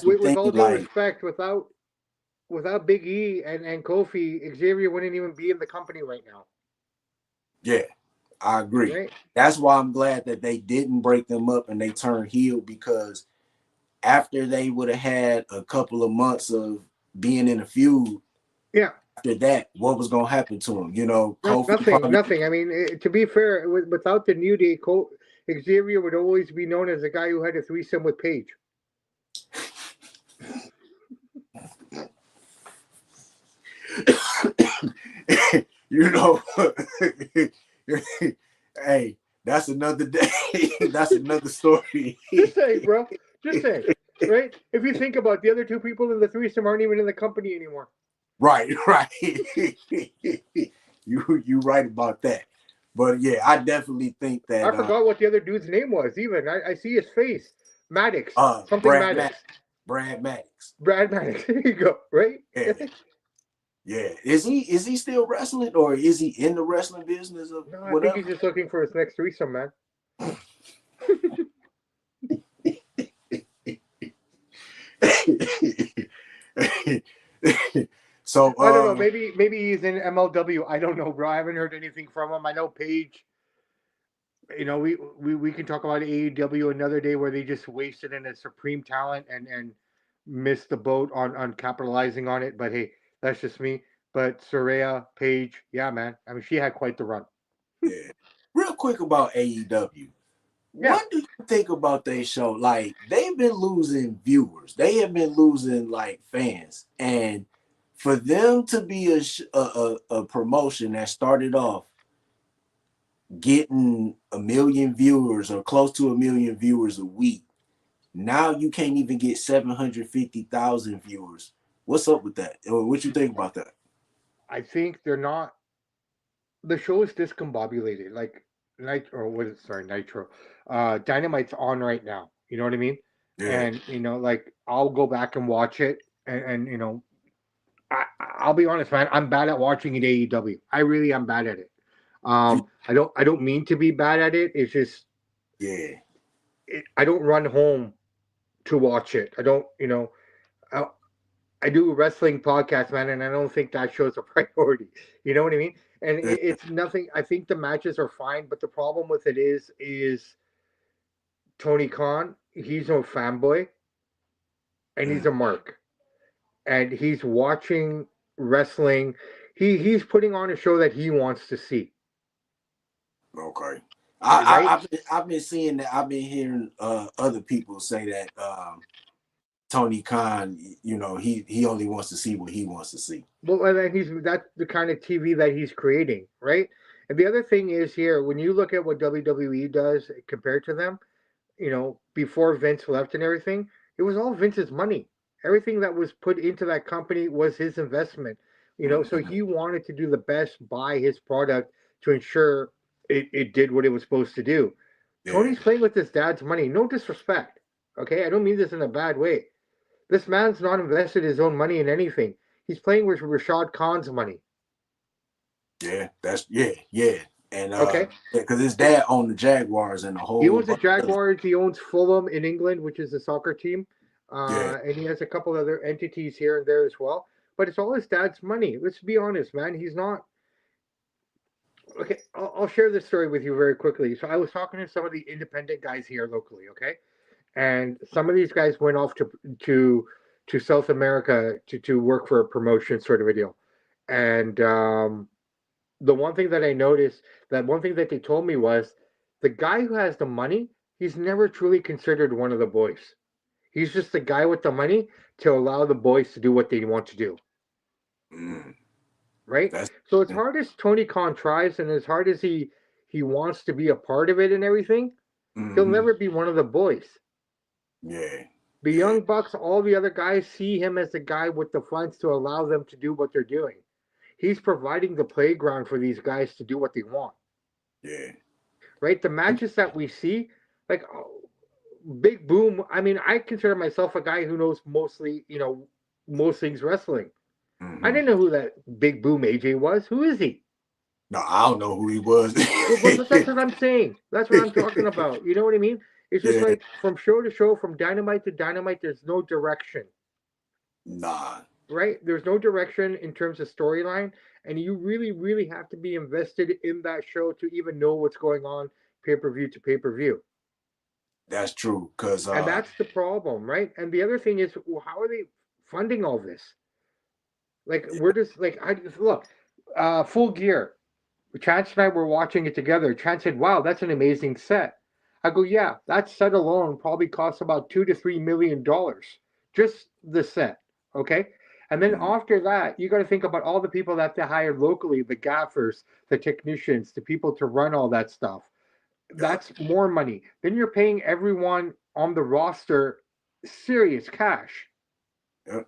With thing. all due Like, respect, without Big E and Kofi, Xavier wouldn't even be in the company right now, yeah, I agree. right? That's why I'm glad that they didn't break them up and they turned heel because after they would have had a couple of months of being in a feud, Yeah, after that, what was gonna happen to him? Kofi nothing, probably nothing. I mean, to be fair, without the New Day, Xavier would always be known as the guy who had a threesome with Paige. you know, hey, that's another day. That's another story. Just saying, bro. Just saying, right? If you think about it, the other two people in the threesome aren't even in the company anymore. Right, right. You right about that. But yeah, I definitely think I that forgot what the other dude's name was. Even I see his face. Maddox, something Brad Matt Maddox, Brad Maddox. Brad Maddox. There you go. Right? Yeah. Yeah. Is he still wrestling or is he in the wrestling business or No, I think whatever? he's just looking for his next threesome, man. So I don't know. Maybe he's in MLW. I don't know, bro. I haven't heard anything from him. I know Paige. You know, we can talk about AEW another day where they just wasted in a supreme talent and missed the boat on capitalizing on it. But hey, that's just me. But Soraya, Paige, yeah, man. I mean, she had quite the run. yeah. Real quick about AEW. Yeah, What do you think about their show? Like they've been losing viewers. They have been losing like fans. And for them to be a promotion that started off getting a million viewers or close to a million viewers a week, now you can't even get 750,000 viewers. What's up with that? What you think about that? I think they're not. The show is discombobulated. Like or what is sorry Nitro, Dynamite's on right now. You know what I mean? Yeah. And like I'll go back and watch it, and I'll be honest, man. I'm bad at watching it AEW. I really am bad at it. I don't mean to be bad at it. It's just Yeah. I don't run home to watch it. I don't. I, I do a wrestling podcast, man, and I don't think that shows a priority. You know what I mean? And it's nothing. I think the matches are fine, but the problem with it is Tony Khan. He's no fanboy, and he's Mm, a mark, and he's watching wrestling. He's putting on a show that he wants to see. okay. Right? I've been seeing that. I've been hearing other people say that Tony Khan, he only wants to see what he wants to see. Well, and then that's the kind of TV that he's creating, right? And the other thing is here, when you look at what WWE does compared to them, before Vince left and everything, it was all Vince's money. Everything that was put into that company was his investment. So Mm-hmm. he wanted to do the best by his product to ensure it did what it was supposed to do. Yeah. Tony's playing with his dad's money. No disrespect. Okay, I don't mean this in a bad way. This man's not invested his own money in anything. He's playing with Rashad Khan's money. Yeah. Yeah. And Okay, because his dad owned the Jaguars and a he whole owns the bunch of Jaguars. He owns Fulham in England, which is a soccer team, yeah. and he has a couple other entities here and there as well. But it's all his dad's money. Let's be honest, man. He's not. Okay, I'll share this story with you very quickly. So I was talking to some of the independent guys here locally. Okay, and some of these guys went off to South America to work for a promotion sort of a deal. And the one thing that I noticed, that one thing that they told me was the guy who has the money, he's never truly considered one of the boys. He's just the guy with the money to allow the boys to do what they want to do, Mm, right? that's So as hard as Tony Khan tries and as hard as he wants to be a part of it and everything, he'll mm-hmm. never be one of the boys. Yeah. The Yeah. Young Bucks, all the other guys see him as the guy with the funds to allow them to do what they're doing. He's providing the playground for these guys to do what they want. Yeah. Right? The matches that we see, like Big Boom. I mean, I consider myself a guy who knows mostly, most things wrestling. I Mm-hmm. didn't know who that Big Boom AJ was. Who is he? No, I don't know who he was. Well, that's what I'm saying. That's what I'm talking about. You know what I mean? It's just Yeah. like from show to show, from dynamite to dynamite, there's no direction, Nah. right? There's no direction in terms of storyline, and you really, really have to be invested in that show to even know what's going on pay per view to pay per view. That's true. Cause And that's the problem, right? And the other thing is, well, how are they funding all this? Like, we're just like, I look, Full Gear. Chance and I were watching it together. Chance said, "Wow, that's an amazing set." I go, "Yeah, that set alone probably costs about $2 to $3 million, just the set." Okay, and then mm, after that, you got to think about all the people that they hired locally, the gaffers, the technicians, the people to run all that stuff. yeah. That's more money. Then you're paying everyone on the roster serious cash. Yeah.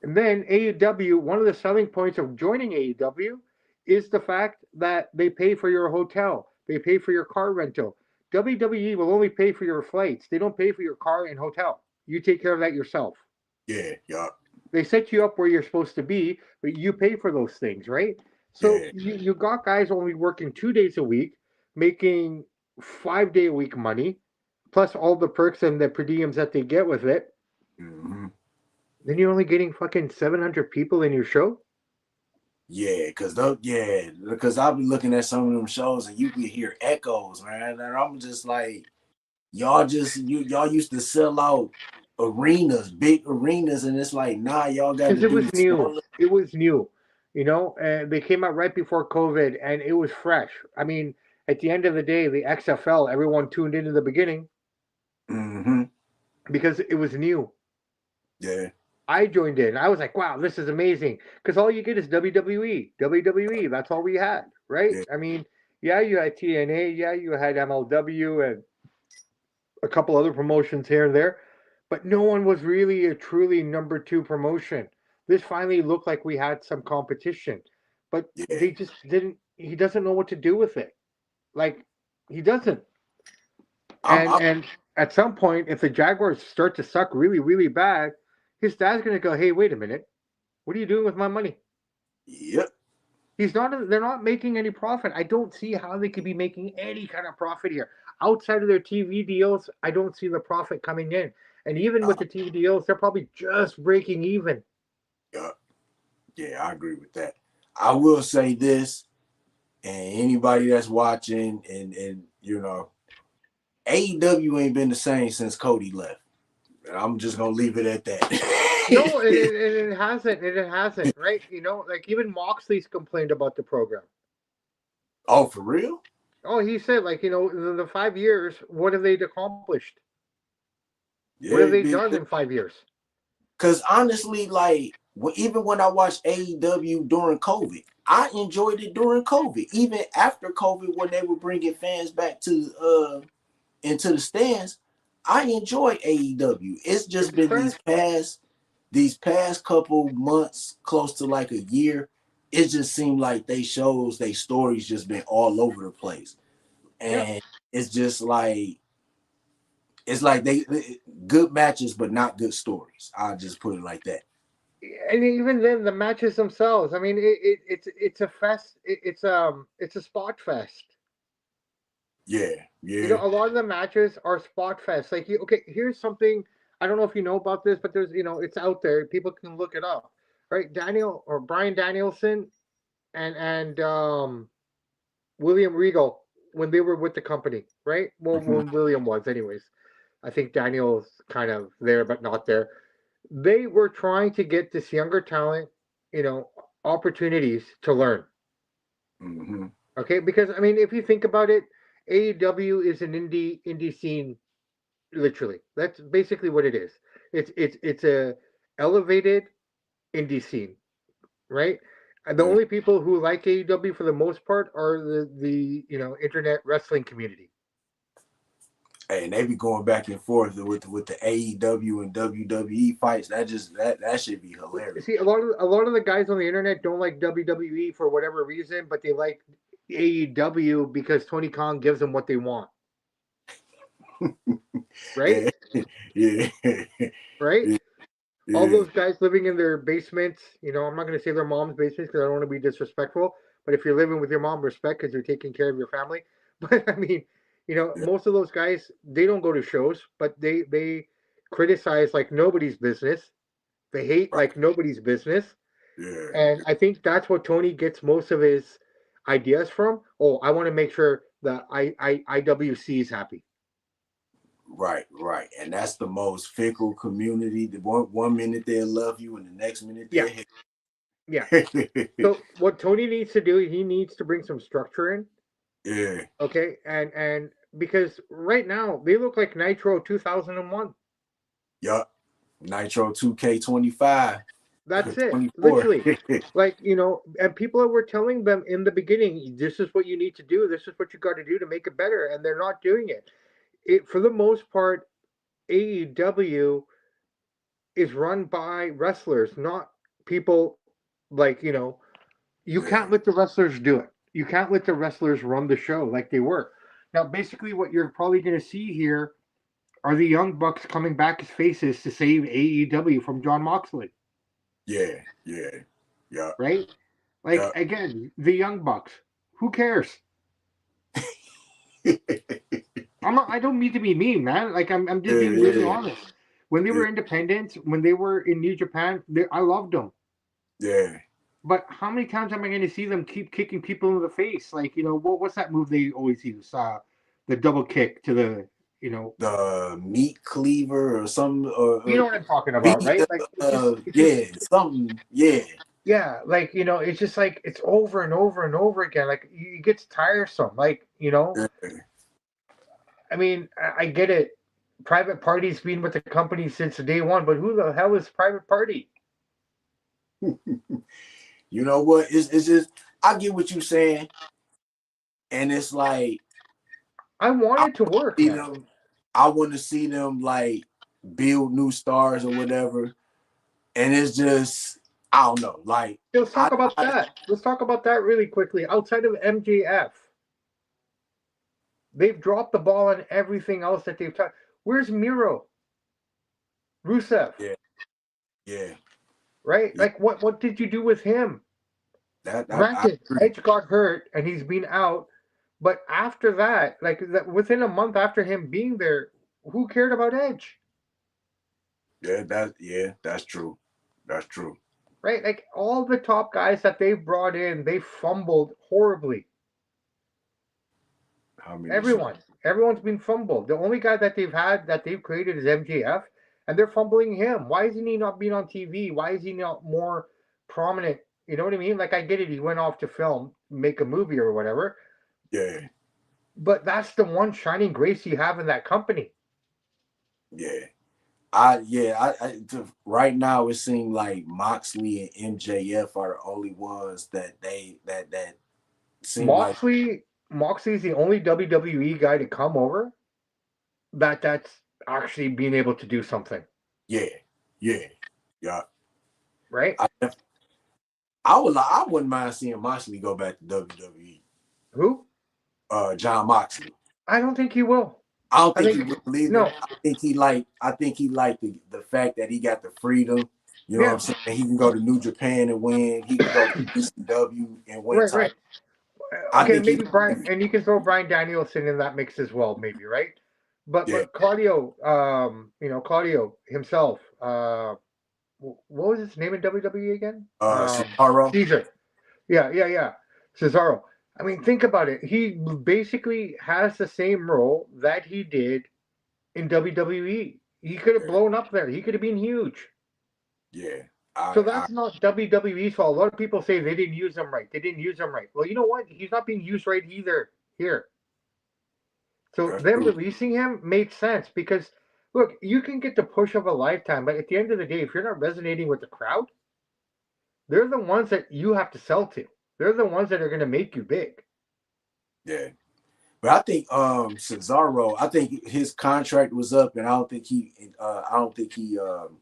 And then AEW, one of the selling points of joining AEW is the fact that they pay for your hotel, they pay for your car rental. WWE will only pay for your flights. They don't pay for your car and hotel. You take care of that yourself. Yeah, yeah, They set you up where you're supposed to be, but you pay for those things, right? So yeah. you got guys only working 2 days a week, making 5 day a week money, plus all the perks and the per diems that they get with it. Hmm. Then you're only getting fucking 700 people in your show. Yeah, because I'll be looking at some of them shows and you can hear echoes, man. And I'm just like, y'all used to sell out arenas, big arenas, and it's like, nah, y'all got to Because it do was new. smaller. It was new, and they came out right before COVID, and it was fresh. I mean, at the end of the day, the XFL, everyone tuned in the beginning Hmm. because it was new. Yeah, I joined in. I was like, wow, this is amazing. Because all you get is WWE. WWE. That's all we had, right? yeah. I mean, yeah, you had TNA. Yeah, you had MLW and a couple other promotions here and there. But no one was really a truly number two promotion. This finally looked like we had some competition. But Yeah. they just didn't. He doesn't know what to do with it. Like, he doesn't. I'm, And at some point, if the Jaguars start to suck really, really bad, his dad's going to go, hey, wait a minute. What are you doing with my money? yep. He's not. They're not making any profit. I don't see how they could be making any kind of profit here outside of their TV deals. I don't see the profit coming in. And even Uh, with the TV deals, they're probably just breaking even. yeah, yeah, I agree with that. I will say this, and anybody that's watching, and AEW ain't been the same since Cody left. I'm just gonna leave it at No, and that. it hasn't. And it hasn't. Right? Like even Moxley's complained about the program. Oh, for real? Oh, he said like the 5 years. What have they accomplished? What have Yeah, they done in 5 years? because honestly, like even when I watched AEW during COVID, I enjoyed it during COVID. Even after COVID, when they were bringing fans back to into the stands, I enjoy AEW. It's It just was been fresh. these past couple months, close to like a year. It just seemed like they stories just been all over the place, Yeah. and it's just like they good matches, but not good stories. I'll just put it like that. And even then, the matches themselves. I mean, it's a fest. It's a spot fest. Yeah, yeah. A lot of the matches are spot fest. Like, okay, here's something I don't know if you know about this, but there's it's out there. People can look it up, right? Daniel or Brian Danielson and William Regal when they were with the company, right? Well, Mhm. when William was, anyways. I think Daniel's kind of there, but not there. They were trying to get this younger talent, you know, opportunities to learn. Mhm. Okay, because I mean, if you think about it, AEW is an indie scene, literally. That's basically what it is. It's a elevated indie scene, right? And the Yeah. only people who like AEW for the most part are the internet wrestling community. Hey, and they be going back and forth with the AEW and WWE fights. That should be hilarious. See, a lot of the guys on the internet don't like WWE for whatever reason, but they like AEW because Tony Khan gives them what they want, right? Yeah, yeah, Right? yeah, All yeah, those guys living in their basements, I'm not going to say their mom's basements because I don't want to be disrespectful, but if you're living with your mom, respect because you're taking care of your family. But I mean, yeah. most of those guys, they don't go to shows, but they criticize like nobody's business. They hate Right. like nobody's business. Yeah. And I think that's what Tony gets most of his ideas from. Oh, I want to make sure that IWC is happy. Right, right. And that's the most fickle community. The one minute they'll love you and the next minute Yeah, they'll hate yeah. you. So what Tony needs to do, he needs to bring some structure in. Yeah. Okay, and because right now they look like Nitro 2001. Yup. Nitro 2K25. That's it, 24. literally. Like and people were telling them in the beginning, this is what you need to do. This is what you got to do to make it better, and they're not doing it. It for the most part, AEW is run by wrestlers, not people like You can't let the wrestlers do it. You can't let the wrestlers run the show like they were. Now, basically, what you're probably going to see here are the Young Bucks coming back as faces to save AEW from John Moxley. Yeah, yeah, yeah. Right? Like, again, the Young Bucks. Who cares? I don't mean to be mean, man. Like, I'm just being really honest. When they were independent, when they were in New Japan, I loved them. Yeah. But how many times am I going to see them keep kicking people in the face? Like, what's that move they always use? The double kick to the, the meat cleaver or some. You know what I'm talking about, right? Like, something. Yeah. Yeah, like, it's just like it's over and over and over again. Like, it gets tiresome. Like, I mean, I get it. Private Party's been with the company since day one, but who the hell is Private Party? You know what? It's just, I get what you're saying, and it's like I want it to work. I want to see them like build new stars or whatever, and it's just, I don't know. Like, let's talk about that. Let's talk about that really quickly. Outside of MJF, they've dropped the ball on everything else that they've touched. Where's Miro? Rusev? Yeah. Right? Yeah. Like, what did you do with him? Granted, Edge got hurt and he's been out, but after that, like within a month after him being there, who cared about Edge? Yeah, that's true. That's true. Right? Like, all the top guys that they've brought in, they fumbled horribly. Everyone's been fumbled. The only guy that they've created is MJF, and they're fumbling him. Why isn't he not being on TV? Why is he not more prominent? You know what I mean? Like, I get it. He went off to film, make a movie or whatever. Yeah. But that's the one shining grace you have in that company. Yeah. Right now it seems like Moxley and MJF are the only ones that seem Moxley's the only WWE guy to come over that's actually being able to do something. Yeah. Right? I wouldn't mind seeing Moxley go back to WWE. Who? John Moxley. I don't think he will. I don't think he would believe it. I think he liked the fact that he got the freedom. You know what I'm saying? He can go to New Japan and win. He can go to ECW and win. Right. Okay, maybe Brian, and you can throw Bryan Danielson in that mix as well, maybe, right? But Claudio, Claudio himself, what was his name in WWE again? Cesaro. Caesar. Yeah. Cesaro. I mean, think about it. He basically has the same role that he did in WWE. He could have blown up there. He could have been huge. Yeah. So that's not WWE's fault. A lot of people say they didn't use him right. Well, you know what? He's not being used right either here. So them releasing him made sense because, look, you can get the push of a lifetime, but at the end of the day, if you're not resonating with the crowd, they're the ones that you have to sell to. They're the ones that are going to make you big. Yeah. But I think Cesaro, I think his contract was up, and I don't think he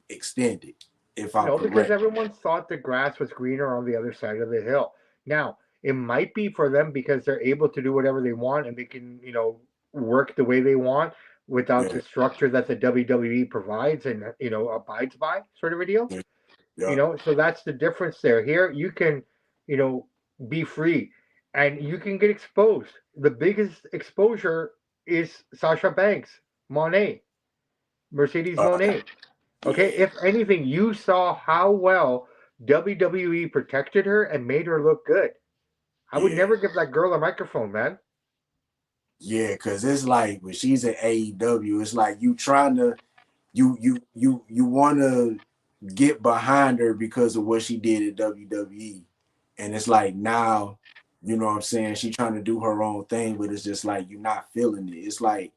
extended. Because everyone thought the grass was greener on the other side of the hill. Now, it might be for them because they're able to do whatever they want and they can, work the way they want without the structure that the WWE provides and, abides by, sort of a deal. Yeah. So that's the difference there. Here, you can, be free and you can get exposed. The biggest exposure is Sasha Banks, Mercedes Moné. Okay, if anything, you saw how well WWE protected her and made her look good. I would never give that girl a microphone, man. Yeah, because it's like when she's at AEW, it's like you trying to, you want to get behind her because of what she did at WWE, and it's like now, you know what I'm saying? She's trying to do her own thing, but it's just like you're not feeling it. It's like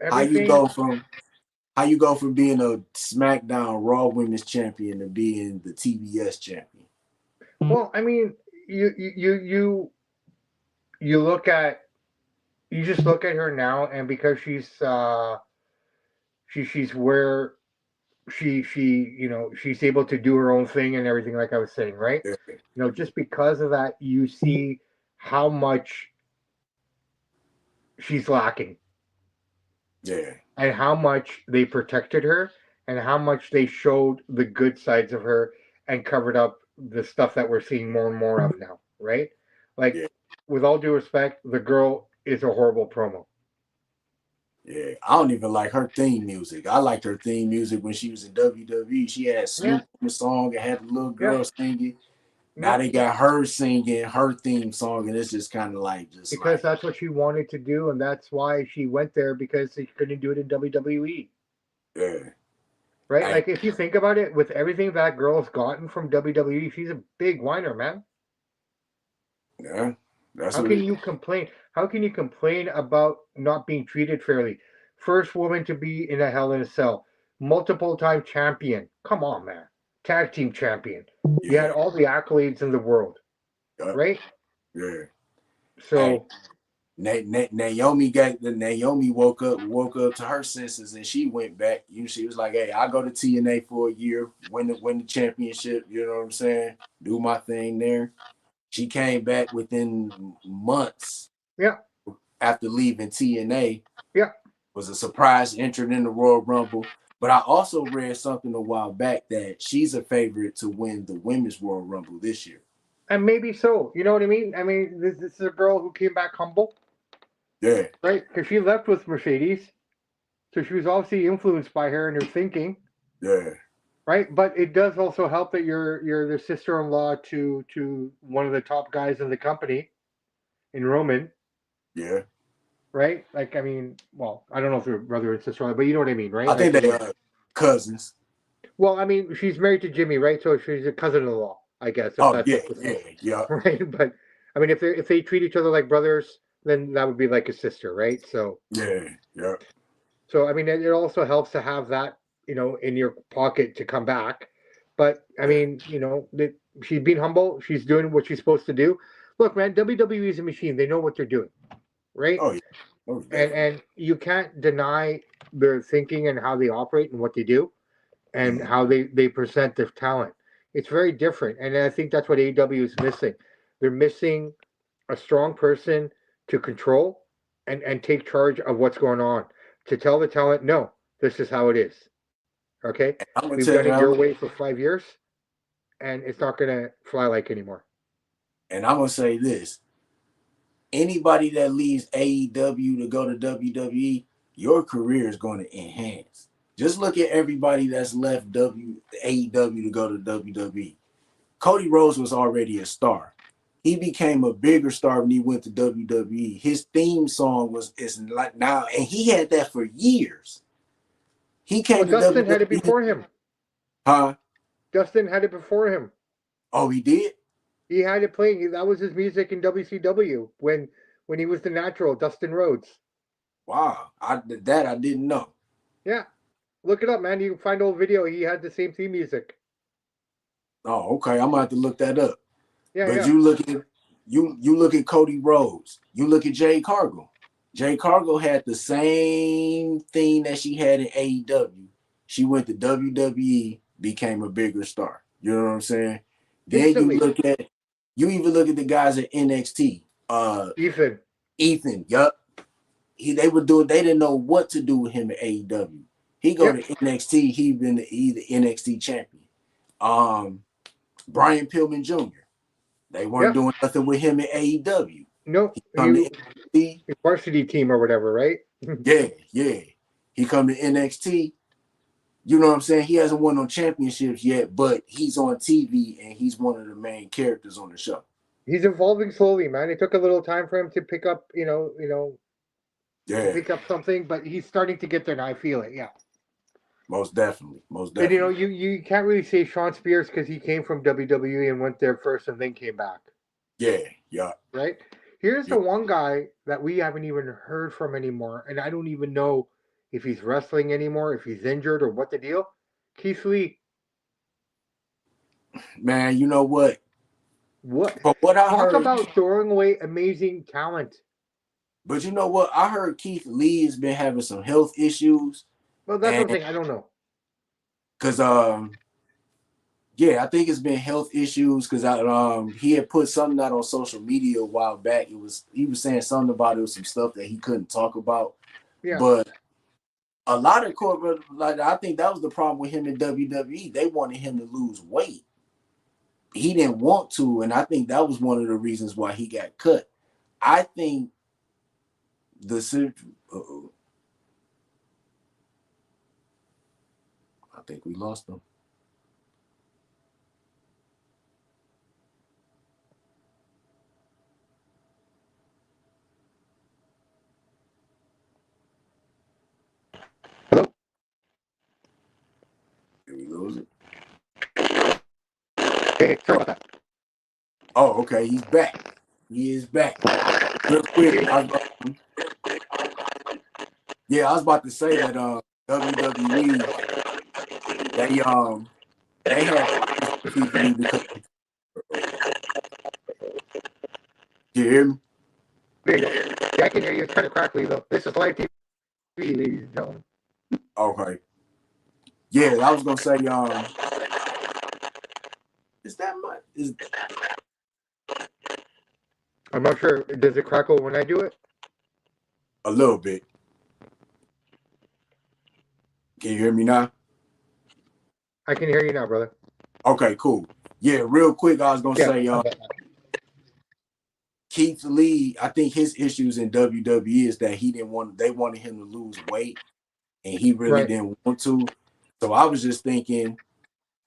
how you go from being a SmackDown Raw Women's Champion to being the TBS champion. Well, I mean, you just look at her now, and because she's where she's able to do her own thing and everything, like I was saying, right? Yeah, Just because of that, you see how much she's lacking yeah, and how much they protected her and how much they showed the good sides of her and covered up the stuff that we're seeing more and more of now, right? Like, yeah, with all due respect, the girl is a horrible promo. yeah. I don't even like her theme music. I liked her theme music when she was in WWE. She had Yeah, Snoop in the song and had the little yeah, girl singing. Now no, they got her singing her theme song, and it's just kind of like, because that's what she wanted to do, and that's why she went there because she couldn't do it in WWE. yeah, Right? hey, Like, if you think about it, with everything that girl's gotten from WWE, she's a big whiner, man. yeah. That's How what can it. you complain? How can you complain about not being treated fairly? First woman to be in a Hell in a Cell, multiple time champion. Come on, man. Tag team champion. You had Yeah, all the accolades in the world, yeah, right? yeah. Hey, So, Naomi woke up to her senses, and she went back. She was like, "Hey, I go to TNA for a year, win the championship. You know what I'm saying? Do my thing there." She came back within months yeah, after leaving TNA. yeah. Was a surprise entrant in the Royal Rumble. But I also read something a while back that she's a favorite to win the Women's Royal Rumble this year. And maybe so. You know what I mean? I mean, this is a girl who came back humble, Yeah, right? Because she left with Mercedes. So she was obviously influenced by her and her thinking, yeah, right? But it does also help that you're the sister-in-law to one of the top guys in the company in Roman, yeah. right? Like, I mean, well, I don't know if they're brother and sister, but you know what I mean, right? I Like, think I they mean, are cousins. well, I mean, she's married to Jimmy, right? So she's a cousin-in-law, I guess, if Oh that's yeah, what this yeah, is, yeah, right? But I mean, if they treat each other like brothers, then that would be like a sister, right? So yeah, yeah. So I mean, it also helps to have that, in your pocket to come back. But I Yeah. mean, she's being humble. She's doing what she's supposed to do. Look, man, WWE is a machine. They know what they're doing, right? Oh yeah, most And definitely. and you can't deny their thinking and how they operate and what they do and Mm. how they present their talent. It's very different, and I think that's what AEW is missing. They're missing a strong person to control and take charge of what's going on, to tell the talent, no, this is how it is. Okay, I'm gonna we've tell done you, it your way for 5 years, and it's not gonna fly like anymore. and I'm gonna say this: anybody that leaves AEW to go to WWE, your career is going to enhance. Just look at everybody that's left AEW to go to WWE. Cody Rhodes was already a star. He became a bigger star when he went to WWE. His theme song is like now, and he had that for years. He Well, came to Dustin had it WWE, before him. huh? Dustin had it before him. Oh, he did. He had it playing. That was his music in WCW when he was the natural, Dustin Rhodes. Wow, I didn't know. Yeah, look it up, man. You can find old video. He had the same theme music. Oh, okay. I'm gonna have to look that up. Yeah, But yeah. you look at Cody Rhodes. You look at Jade Cargill. Jade Cargill had the same thing that she had in AEW. She went to WWE, became a bigger star. You know what I'm saying? Then Instantly. you even look at the guys at NXT. Ethan. Ethan, yup. They didn't know what to do with him at AEW. He go to Yep. NXT, he the NXT champion. Um, Brian Pillman Jr. They weren't Yep. doing nothing with him in AEW. No, He he come to NXT, varsity team or whatever, right? yeah, yeah. He come to NXT. You know what I'm saying? He hasn't won no championships yet, but he's on TV and he's one of the main characters on the show. He's evolving slowly, man. It took a little time for him to pick up, to Yeah, pick up something, but he's starting to get there now. I feel it, yeah. most definitely, most And definitely. you can't really say Sean Spears because he came from WWE and went there first and then came back, Yeah, yeah, right? Here's yeah. the one guy that we haven't even heard from anymore, and I don't even know if he's wrestling anymore, if he's injured or what the deal. Keith Lee, Man, you know what? what? But what I Talk heard, about throwing away amazing talent. but you know what? I heard Keith Lee has been having some health issues, Well, that's one and thing I don't know. Cause yeah, I think it's been health issues because he had put something out on social media a while back. He was saying something about it was some stuff that he couldn't talk about. Yeah. But a lot of corporate, like I think that was the problem with him in WWE. They wanted him to lose weight. He didn't want to, and I think that was one of the reasons why he got cut. I think I think we lost him. Hello? Did we lose it? Hey, sorry about that. Oh, okay. He's back. He is back. Real quick. I was about to say that WWE they had TV because you hear me? Yeah, I can hear you. It's kind of crackly though. This is live TV, ladies and gentlemen. Okay. Yeah, I was gonna say is that much? I'm not sure. Does it crackle when I do it? A little bit. Can you hear me now? I can hear you now, brother. Okay, cool. Yeah, real quick, I was gonna say Keith Lee, I think his issues in WWE is that they wanted him to lose weight and he really didn't want to. So I was just thinking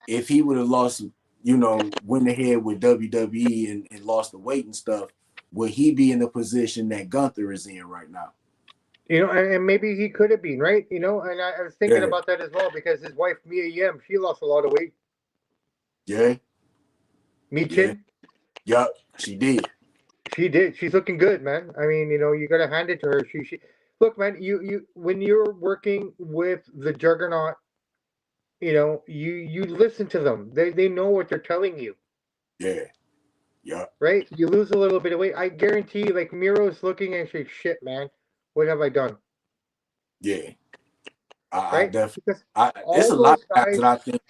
if he would have lost, went ahead with WWE and lost the weight and stuff, would he be in the position that Gunther is in right now? And maybe he could have been, right? And I was thinking about that as well because his wife, Mia Yim, she lost a lot of weight. Yeah. Michin? Yep, she did. She did. She's looking good, man. I mean, you got to hand it to her. She look, man. You when you're working with the Juggernaut, you listen to them. They know what they're telling you. Yeah. Yeah. Right. You lose a little bit of weight. I guarantee, like Miro's looking and saying, "Shit, man, what have I done?" Yeah. I definitely. There's a lot of guys that I think.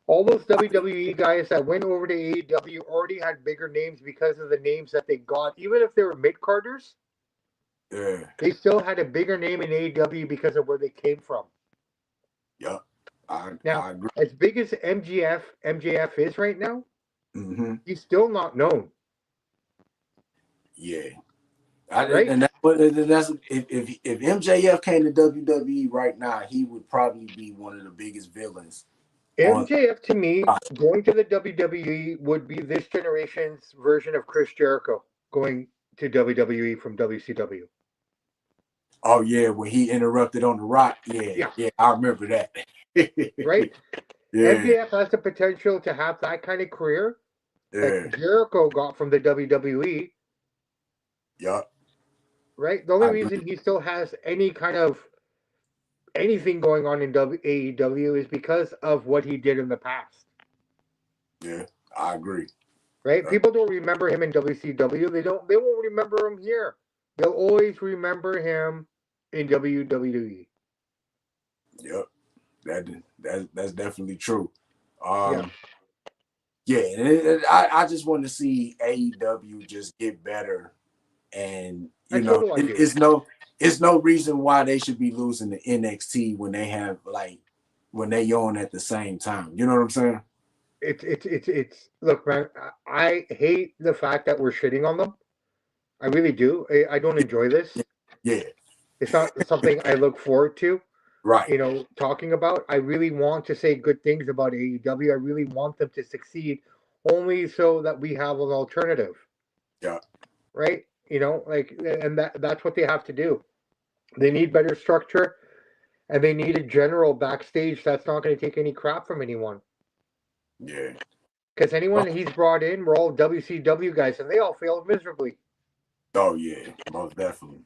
All those WWE guys that went over to AEW already had bigger names because of the names that they got. Even if they were mid-carders, they still had a bigger name in AEW because of where they came from. Yeah, I agree. As big as MJF is right now, he's still not known. Yeah. And that's if MJF came to WWE right now, he would probably be one of the biggest villains. MJF to me, going to the WWE would be this generation's version of Chris Jericho going to WWE from WCW. Oh yeah, when he interrupted on the Rock, yeah, I remember that. Right? Yeah. MJF has the potential to have that kind of career that Jericho got from the WWE. Yep. Right? The only reason he still has any kind of anything going on in AEW is because of what he did in the past. Yeah, I agree. Right? People don't remember him in WCW. They won't remember him here. They'll always remember him in WWE. Yep. That's definitely true. Yeah, I just want to see AEW just get better, and it's no reason why they should be losing to NXT when they have when they own at the same time. You know what I'm saying? It's look, man. I hate the fact that we're shitting on them. I really do. I don't enjoy this. Yeah, it's not something I look forward to. Right. Talking about. I really want to say good things about AEW. I really want them to succeed, only so that we have an alternative. Yeah. Right. And that's what they have to do. They need better structure, and they need a general backstage that's not going to take any crap from anyone. Yeah. Because anyone he's brought in, we're all WCW guys, and they all failed miserably. Oh yeah, most definitely.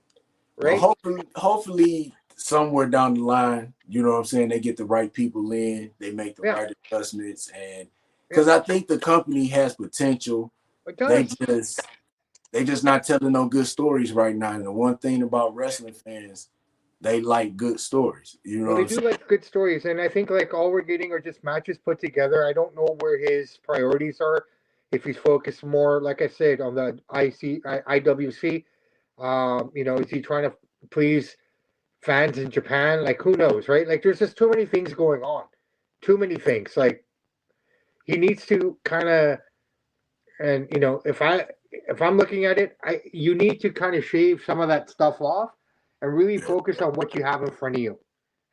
Right. Well, hopefully, somewhere down the line, you know what I'm saying, they get the right people in, they make the right adjustments, and because I think the company has potential. They just not telling no good stories right now. And the one thing about wrestling fans, they like good stories. You know Well, what they I'm do saying? like good stories, and I think like all we're getting are just matches put together. I don't know where his priorities are. If he's focused more, like I said, on the IWC, is he trying to please fans in Japan? Like, who knows, right? Like, there's just too many things going on, too many things. Like, he needs to kind of, and if I'm looking at it, you need to kind of shave some of that stuff off and really Yeah, focus on what you have in front of you.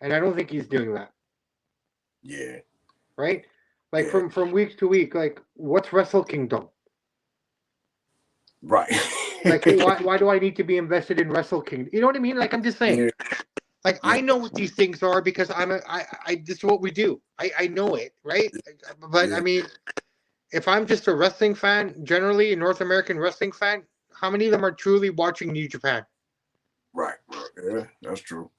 And I don't think he's doing that. yeah, Right? Like yeah. from week to week, like what's Wrestle Kingdom? Right. Like why do I need to be invested in Wrestle Kingdom? You know what I mean? Like I'm just saying. Yeah, Like yeah, I know what these things are because this is what we do. I know it, right? But I yeah. mean, if I'm just a wrestling fan, generally a North American wrestling fan, how many of them are truly watching New Japan? Right. Yeah, that's true.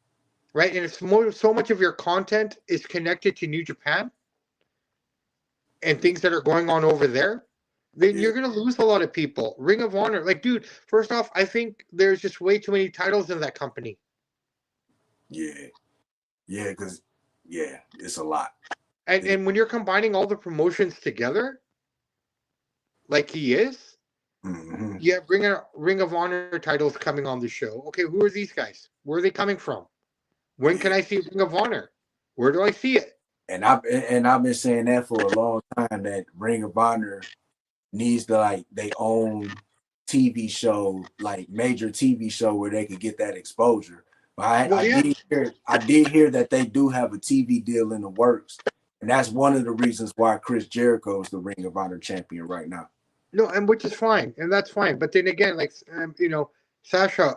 Right? And it's more so much of your content is connected to New Japan and Yeah, things that are going on over there, then yeah, you're gonna lose a lot of people. Ring of Honor, like, dude, first off, I think there's just way too many titles in that company. yeah, yeah. Because yeah, it's a lot. And when you're combining all the promotions together, like he is, Mm-hmm. you have Ring of Honor titles coming on the show. Okay, who are these guys? Where are they coming from? When can Yeah. I see Ring of Honor? Where do I see it? And I've been saying that for a long time that Ring of Honor needs to like they own TV show, like major TV show where they could get that exposure. But I, Well, I yeah. did hear that they do have a TV deal in the works, and that's one of the reasons why Chris Jericho is the Ring of Honor champion right now. No, and which is fine, and that's fine. But then again, like Sasha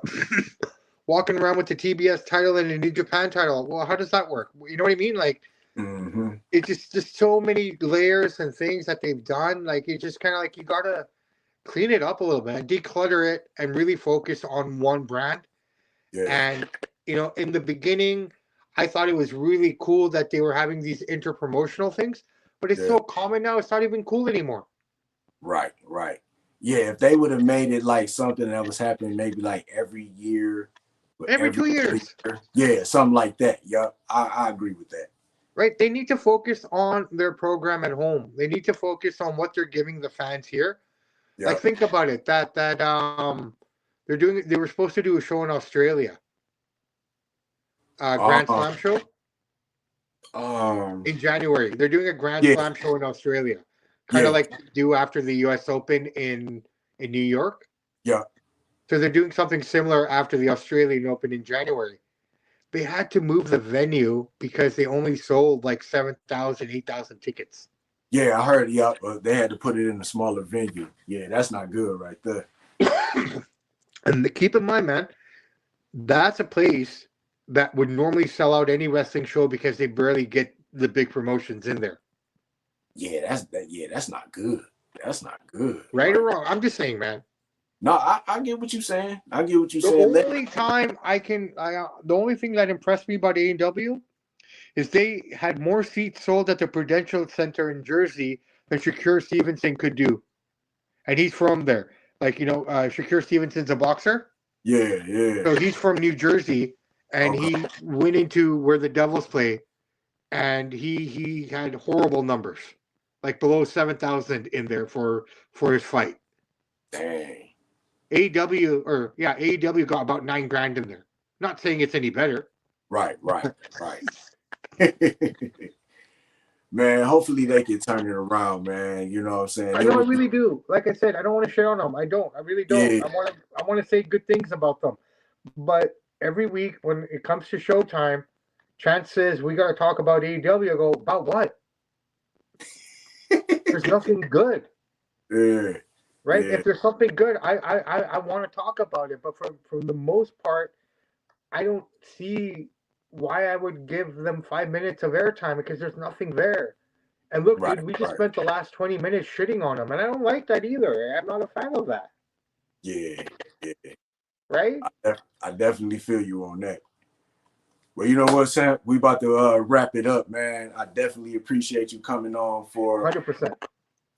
walking around with the TBS title and the New Japan title. Well, how does that work? You know what I mean? Like Mm-hmm. it's just so many layers and things that they've done. Like it's just kind of like you gotta clean it up a little bit, declutter it, and really focus on one brand. Yeah, And in the beginning, I thought it was really cool that they were having these inter-promotional things, but it's yeah, so common now; it's not even cool anymore. right, right. Yeah, if they would have made it like something that was happening maybe like every year, but Every every 2 years. year, yeah, something like that. Yup, I agree with that. Right? They need to focus on their program at home. They need to focus on what they're giving the fans here. Like Yup. think about it. They were supposed to do a show in Australia, Grand Um, Slam show um, in January. They're doing a Grand yeah, Slam show in Australia. Kind of yeah, like they do after the US Open in New York. yeah. So they're doing something similar after the Australian Open in January. They had to move the venue because they only sold like 7,000, 8,000 tickets. Yeah, I heard. Yup, they had to put it in a smaller venue. Yeah, that's not good right there. And keep in mind, man, that's a place that would normally sell out any wrestling show because they barely get the big promotions in there. Yeah, that's that. Yeah, that's not good. That's not good. Right or Right. wrong? I'm just saying, man. No, I get what you're saying. I get what you're The saying. only time the only thing that impressed me about AEW is they had more seats sold at the Prudential Center in Jersey than Shakur Stevenson could do. And he's from there. Like, Shakur Stevenson's a boxer. Yeah, yeah. So he's from New Jersey, and Okay. he went into where the Devils play, and he had horrible numbers, like below 7,000 in there for his fight. Dang. AEW got about 9 grand in there. Not saying it's any better. Right, right, right. Man, hopefully they can turn it around, man. You know what I'm saying? I It know I was really do. Like I said, I don't want to shit on them. I don't. I really don't. yeah, I want to say good things about them. But every week when it comes to showtime, Chance says we got to talk about AEW. I go, about what? There's nothing good. yeah, Right? yeah, If there's something good, I want to talk about it. But for the most part, I don't see why I would give them 5 minutes of airtime because there's nothing there. And look, right, dude, we just right. spent the last 20 minutes shitting on them, and I don't like that either. I'm not a fan of that. Yeah, yeah. Right? I definitely feel you on that. Well, you know what, Sam? We about to wrap it up, man. I definitely appreciate you coming on for 100%.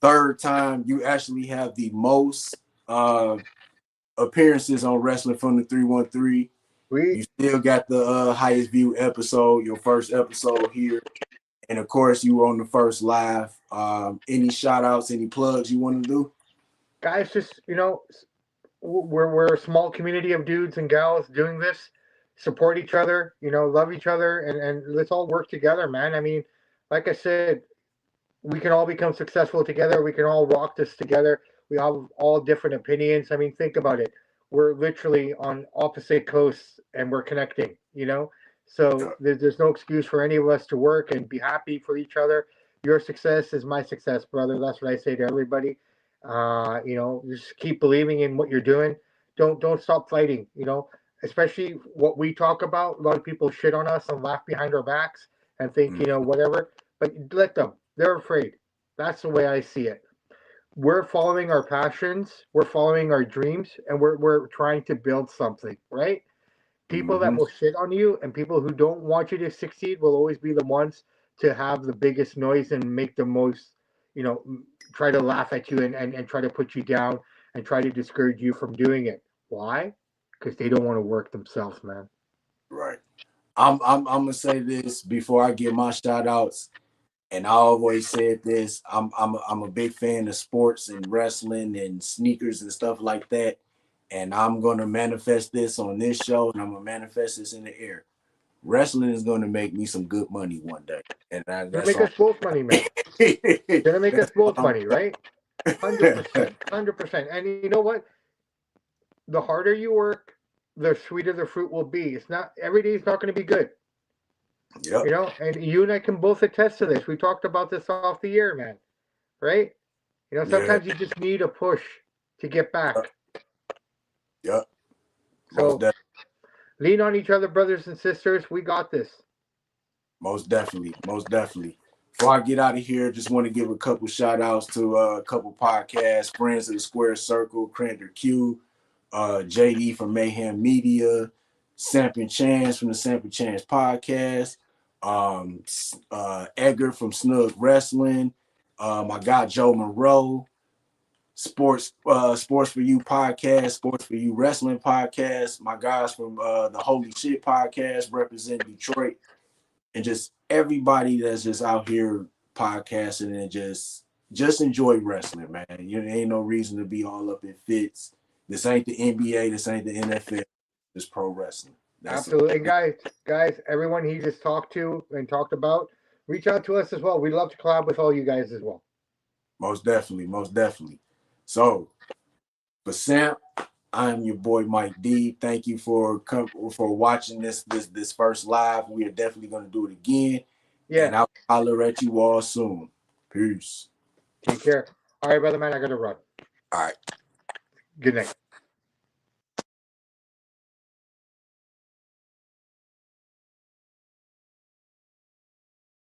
third time. You actually have the most appearances on Wrestling from the 313. We You still got the highest view episode, your first episode here. And of course, you were on the first live. Any shout outs, any plugs you want to do? guys, just we're a small community of dudes and gals doing this. Support each other, love each other, and let's all work together, man. I mean, like I said, we can all become successful together. We can all rock this together. We have all different opinions. I mean, think about it. We're literally on opposite coasts and we're connecting, So there's no excuse for any of us to work and be happy for each other. Your success is my success, brother. That's what I say to everybody. Just keep believing in what you're doing. Don't stop fighting, especially what we talk about. A lot of people shit on us and laugh behind our backs and think, whatever. But let them. They're afraid. That's the way I see it. We're following our passions, we're following our dreams, and we're trying to build something, right? People that Mm-hmm. will shit on you and people who don't want you to succeed will always be the ones to have the biggest noise and make the most, you know, try to laugh at you and try to put you down and try to discourage you from doing it. Why? Because they don't want to work themselves, man. Right. I'm gonna say this before I give my shout outs. And I always said this. I'm a big fan of sports and wrestling and sneakers and stuff like that. And I'm gonna manifest this on this show, and I'm gonna manifest this in the air. Wrestling is gonna make me some good money one day, and Gonna that's make all. us both money, man. Gonna make us That's all both I'm money, right? 100%, 100%. And you know what? The harder you work, the sweeter the fruit will be. It's not every day is not going to be good, Yep. And you and I can both attest to this. We talked about this off the air, man. Right? Yeah. Sometimes you just need a push to get back. Yep. Most So definitely. lean on each other, brothers and sisters. We got this. Most definitely. Most definitely. Before I get out of here, just want to give a couple shout outs to a couple podcasts, Friends of the Square Circle, Crander Q, JD from Mayhem Media, Sampin Chance from the Sampin Chance podcast, Edgar from Snug Wrestling, my guy Joe Monroe, Sports for You podcast, Sports for You Wrestling podcast, my guys from the Holy Shit podcast represent Detroit, and just everybody that's just out here podcasting and just enjoy wrestling, man. You ain't no reason to be all up in fits. This ain't the NBA. This ain't the NFL. It's pro wrestling. That's it. Absolutely. And guys, everyone he just talked to and talked about, reach out to us as well. We'd love to collab with all you guys as well. Most definitely. Most definitely. So, for Sam, I am your boy Mike D. Thank you for watching this first live. We are definitely going to do it again. Yeah. And I'll holler at you all soon. Peace. Take care. All right, brother man, I got to run. All right. Good night.